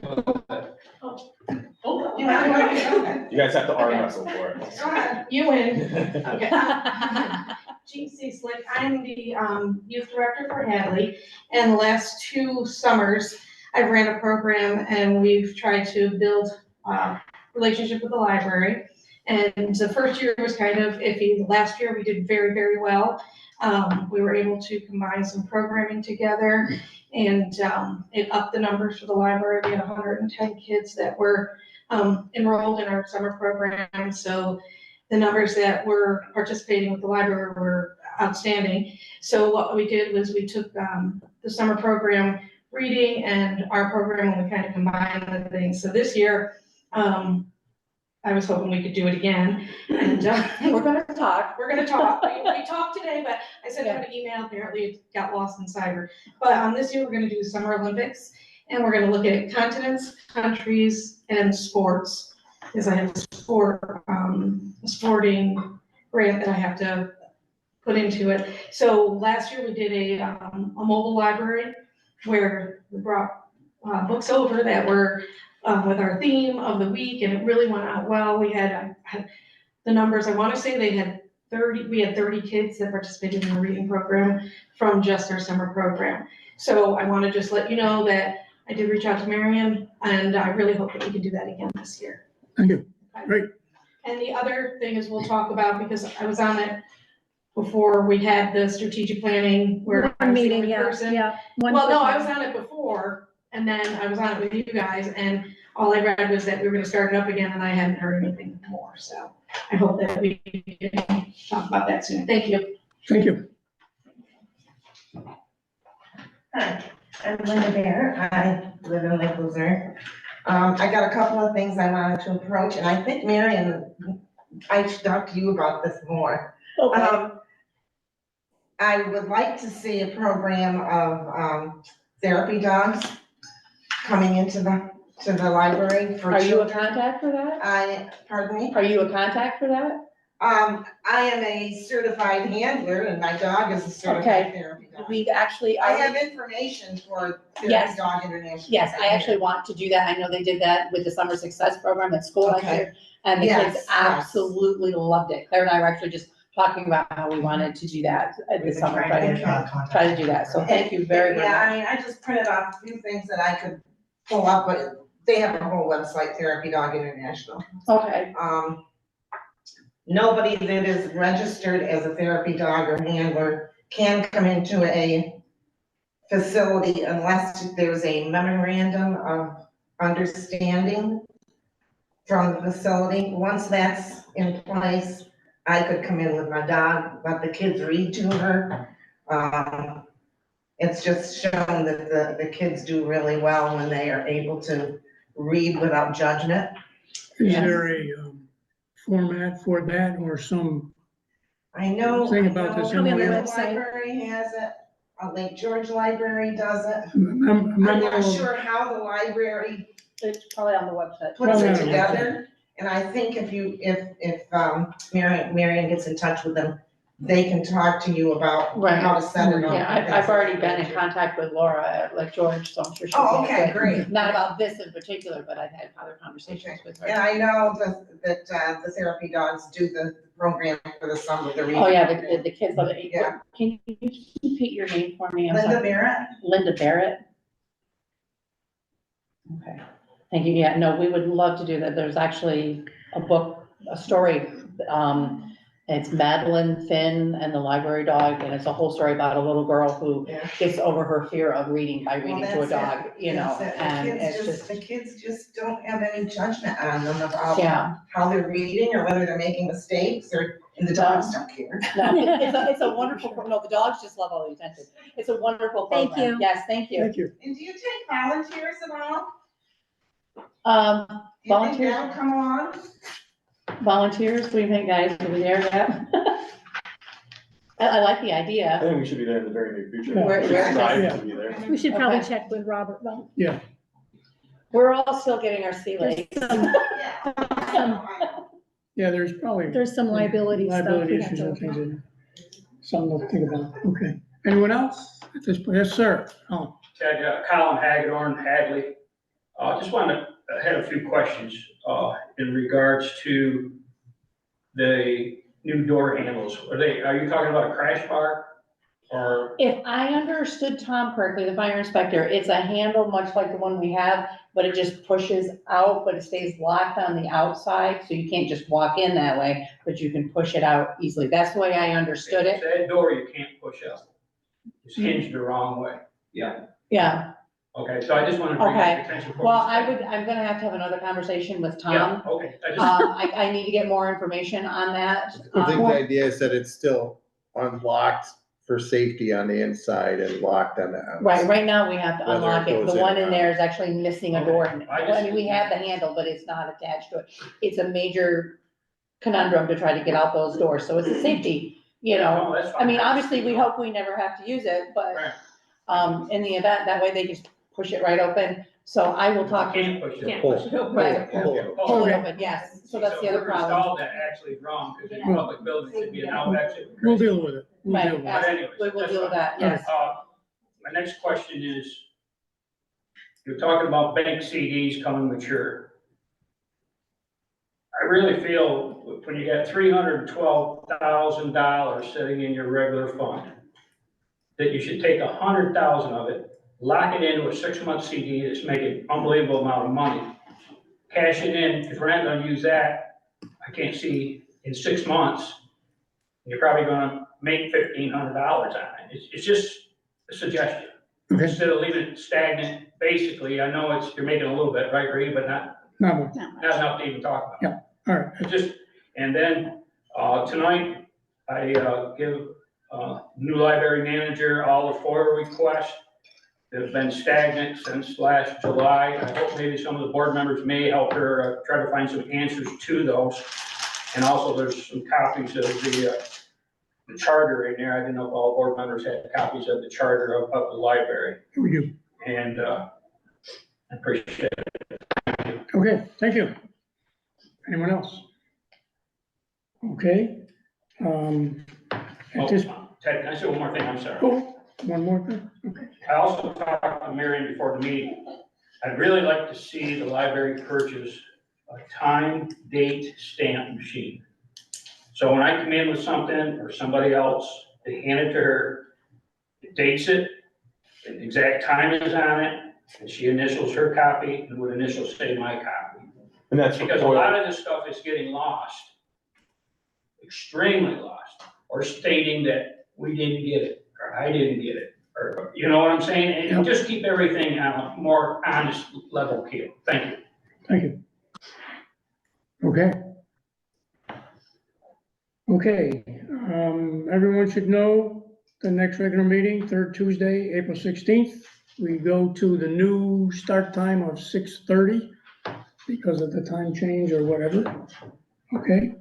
I: Oh,
J: You guys have to arm wrestle for it.
K: You win. Okay. GC Slick, I'm the youth director for Hadley, and the last 2 summers, I've ran a program and we've tried to build relationship with the library. And the first year was kind of iffy. The last year we did very, very well. We were able to combine some programming together and it upped the numbers for the library. We had 110 kids that were enrolled in our summer program. So the numbers that were participating with the library were outstanding. So what we did was we took the summer program reading and our program and we kind of combined the things. So this year, I was hoping we could do it again. And
F: We're gonna talk.
K: we're gonna talk. We talked today, but I sent out an email. Apparently it got lost in cyber. But this year we're gonna do Summer Olympics and we're gonna look at continents, countries, and sports. Because I have a sporting grant that I have to put into it. So last year we did a mobile library where we brought books over that were with our theme of the week, and it really went out well. We had the numbers, I wanna say we had 30 kids that participated in the reading program from just our summer program. So I wanna just let you know that I did reach out to Marion, and I really hope that we can do that again this year.
A: Thank you. Great.
K: And the other thing is we'll talk about, because I was on it before we had the strategic planning where I
E: One
K: was the
E: meeting,
K: only
E: yeah,
K: person.
E: yeah. one
K: Well, no,
E: person.
K: I was on it before, and then I was on it with you guys, and all I read was that we were gonna start it up again, and I hadn't heard anything more, so I hope that we can talk about that soon. Thank you.
A: Thank you.
L: Hi, I'm Linda Bear. I live in Lake Luzerne. I got a couple of things I wanted to approach, and I think Marion, I should talk to you about this more. I would like to see a program of therapy dogs coming into the library for
F: Are you a
L: children.
F: contact for that?
L: Pardon me?
F: Are you a contact for that?
L: I am a certified handler and my dog is a certified
F: Okay.
L: therapy dog.
F: We actually
L: I
F: are.
L: have information for Therapy
F: Yes.
L: Dog International.
F: Yes, I actually want to do that. I know they did that with the summer success program at school last
L: Okay.
F: year. And the
L: Yes,
F: kids
L: yes.
F: absolutely loved it. Claire and I were actually just talking about how we wanted to do that at the
H: We've been
F: summer,
H: trying to get contact.
F: try to do that. So thank you very, very
L: Yeah,
F: much.
L: I mean, I just printed off a few things that I could pull up, but they have a whole website, Therapy Dog International.
F: Okay,
L: Nobody that is registered as a therapy dog or handler can come into a facility unless there's a memorandum of understanding from the facility. Once that's in place, I could come in with my dog, let the kids read to her. It's just shown that the kids do really well when they are able to read without judgment.
A: Is
F: Yes.
A: there a format for that or some,
L: I know,
A: Thing about this
E: Probably on the
A: MOU.
L: the
E: website.
L: library has it, Lake George Library does it.
A: I'm
L: I'm
A: not
L: not sure how the library
F: It's probably on the website.
L: puts
A: Probably
L: it
A: on the
L: together. And I think if Marion gets in touch with them, they can talk to you about
F: Right.
L: how to set it up.
F: Yeah, I've already been in contact with Laura at Lake George, so I'm sure she'll be.
L: Oh, okay,
F: good.
L: great.
F: Not about this in particular, but I've had other conversations with her.
L: And I know that the therapy dogs do the program for the summer, the reading.
F: Oh, yeah, the kids love it.
L: Yeah.
F: Can you repeat your name for me? I'm
L: Linda
F: sorry.
L: Barrett?
F: Linda Barrett? Okay, thank you. Yeah, no, we would love to do that. There's actually a book, a story. It's Madeline Finn and the Library Dog, and it's a whole story about a little girl who
L: Yeah.
F: gets over her fear of reading by reading to a
L: Well,
F: dog, you know,
L: that's it. The
F: and
L: kids
F: it's just,
L: The kids just don't have any judgment on them about
F: yeah.
L: how they're reading or whether they're making mistakes, and the dogs don't care.
F: No, it's a wonderful, no, the dogs just love all the attention. It's a wonderful
E: Thank
F: program.
E: you.
F: Yes, thank you.
A: thank you.
L: And do you take volunteers at all? Do you think
F: Volunteers,
L: that'll come along?
F: volunteers, what do you think, guys? Are we there yet? I like the
J: I
F: idea.
J: think we should be there in the very near future.
A: Yeah.
J: We should
F: Where-
J: strive to be there.
E: We should probably
F: Okay.
E: check with Robert, well,
F: We're all still getting our sea
E: there's
F: legs.
A: Yeah, there's probably
E: there's some liability stuff.
A: liability
E: we have
A: issues
E: to
A: and
E: look
A: things,
E: at.
A: something to think about. Okay. Anyone else at this point? Yes, sir. Oh,
B: Ted, Colin Hagedorn, Hadley. Just wanted to, had a few questions, in regards to the new door handles. Are you talking about a crash bar? Or,
F: If I understood Tom correctly, the fire inspector, it's a handle much like the one we have, but it just pushes out, but it stays locked on the outside, so you can't just walk in that way, but you can push it out easily. That's the way I understood it.
B: that door you can't push up. It's hinged the wrong way. Yeah.
F: Yeah,
B: Okay, so I just wanted to bring
F: Okay.
B: that attention.
F: well, I'm gonna have to have another conversation with
B: Yeah,
F: Tom.
B: okay.
F: I need to get more information on that.
D: I think the idea is that it's still unlocked for safety on the inside and locked on the outside.
F: Right now we have to
D: Whether it
F: unlock it.
D: goes
F: The
D: in
F: one
D: or
F: in
D: out.
F: there is actually missing a door.
B: Okay.
F: I mean, we have the handle, but it's not attached to it. It's a major conundrum to try to get out those doors, so it's a safety, you know.
B: No, that's fine.
F: I mean, obviously, we hope we never have to use it, but,
B: Right.
F: in the event, that way they just push it right open. So I will talk.
B: Can't push it.
C: Can't
D: Pull,
C: push it open.
F: Right.
D: pull.
F: Pull it open, yes, so that's the other
B: whoever
F: problem.
B: installed that actually is wrong, because in public buildings, should be an out exit.
A: we'll deal with it. We'll deal
F: Right,
A: with it.
B: But anyways,
F: we will
B: that's
F: deal with
B: fine.
F: that, yes.
B: My next question is, you're talking about bank CDs coming mature. I really feel when you got $312,000 sitting in your regular fund, that you should take 100,000 of it, lock it into a 6-month CD that's making unbelievable amount of money. Cash it in, if we're not gonna use that, I can't see in 6 months, you're probably gonna make $1,500 on it. It's just a suggestion.
A: Okay.
B: Instead of leaving it stagnant, basically, I know you're making a little bit, right, Reed, but not
A: Not more.
B: not enough to even talk about.
A: Yeah. All right.
B: It's just, and then, tonight, I, give, new library manager all the FOIA requests that have been stagnant since last July. I hope maybe some of the board members may help her, try to find some answers to those. And also, there's some copies of the charter in there. I didn't know if all board members had copies of the charter of the library.
A: We do.
B: And, I appreciate it.
A: Okay, thank you. Anyone else? Okay. At this,
B: Ted, can I say one more thing? I'm sorry.
A: oh, one more thing? Okay.
B: I also talked to Marion before the meeting. I'd really like to see the library purchase a time, date stamp machine. So when I come in with something or somebody else, they hand it to her, it dates it, the exact time is on it, and she initials her copy and would initial say my copy.
J: And that's
B: Because a lot of this stuff is getting lost, extremely lost, or stating that we didn't get it, or I didn't get it, or or, you know what I'm saying? And just keep everything on a more honest level keel. Thank you.
A: Thank you. Okay. Okay, everyone should know the next regular meeting, third Tuesday, April 16th. We go to the new start time of 6:30 because of the time change or whatever. Okay,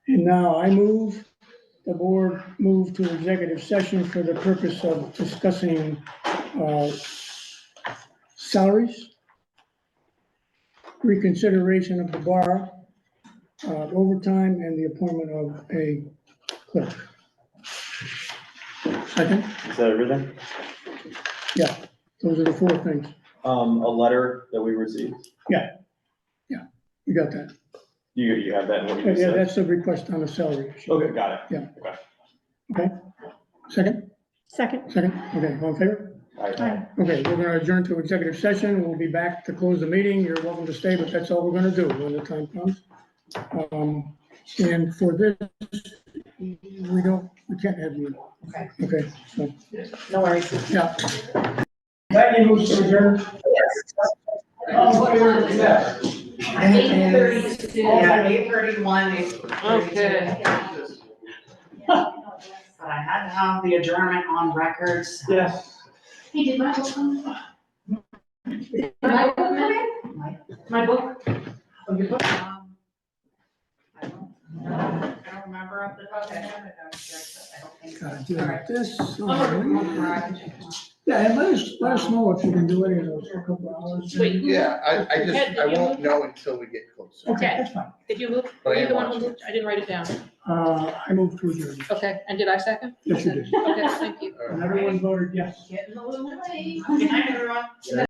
A: and now the board move to executive session for the purpose of discussing salaries, reconsideration of the bar, overtime, and the appointment of a clerk. Second,
J: Is that everything?
A: those are the four things.
J: A letter that we received,
A: You got that?
J: you have that in what you
A: Yeah,
J: said?
A: that's the request on the salary.
J: Okay, got it.
A: Yeah.
J: Okay.
A: Okay, second,
E: Second.
A: okay, all in favor?
E: Aye.
A: Okay, we're gonna adjourn to executive session, we'll be back to close the meeting, you're welcome to stay, but that's all we're gonna do when the time comes. And for this, we can't have you. Okay, so,
F: No worries.
A: yeah.
B: That moves to adjourn. All in favor? Yes.
L: 8:32. Yeah, 8:31.
H: Okay. But I had to have the adjournment on record, so.
B: Yes.
I: Hey, did my book come? Did my book come in? My book?
H: Oh, your book? I don't remember off the top of my head, I don't think so.
A: Gotta deal with this. Yeah, and let us know if you can do any of those for a couple of hours.
I: Wait,
D: Yeah, I won't know until we get closer.
A: Okay, that's fine.
I: Did you move?
D: But I
I: Were you
D: am
I: the one who
D: watching.
I: moved? I didn't write it down.
A: I moved to adjourn.
I: Okay, and did I second?
A: Yes, you did.
I: Okay, thank you.
A: And everyone voted yes.
H: Getting a little late. Good night, everyone.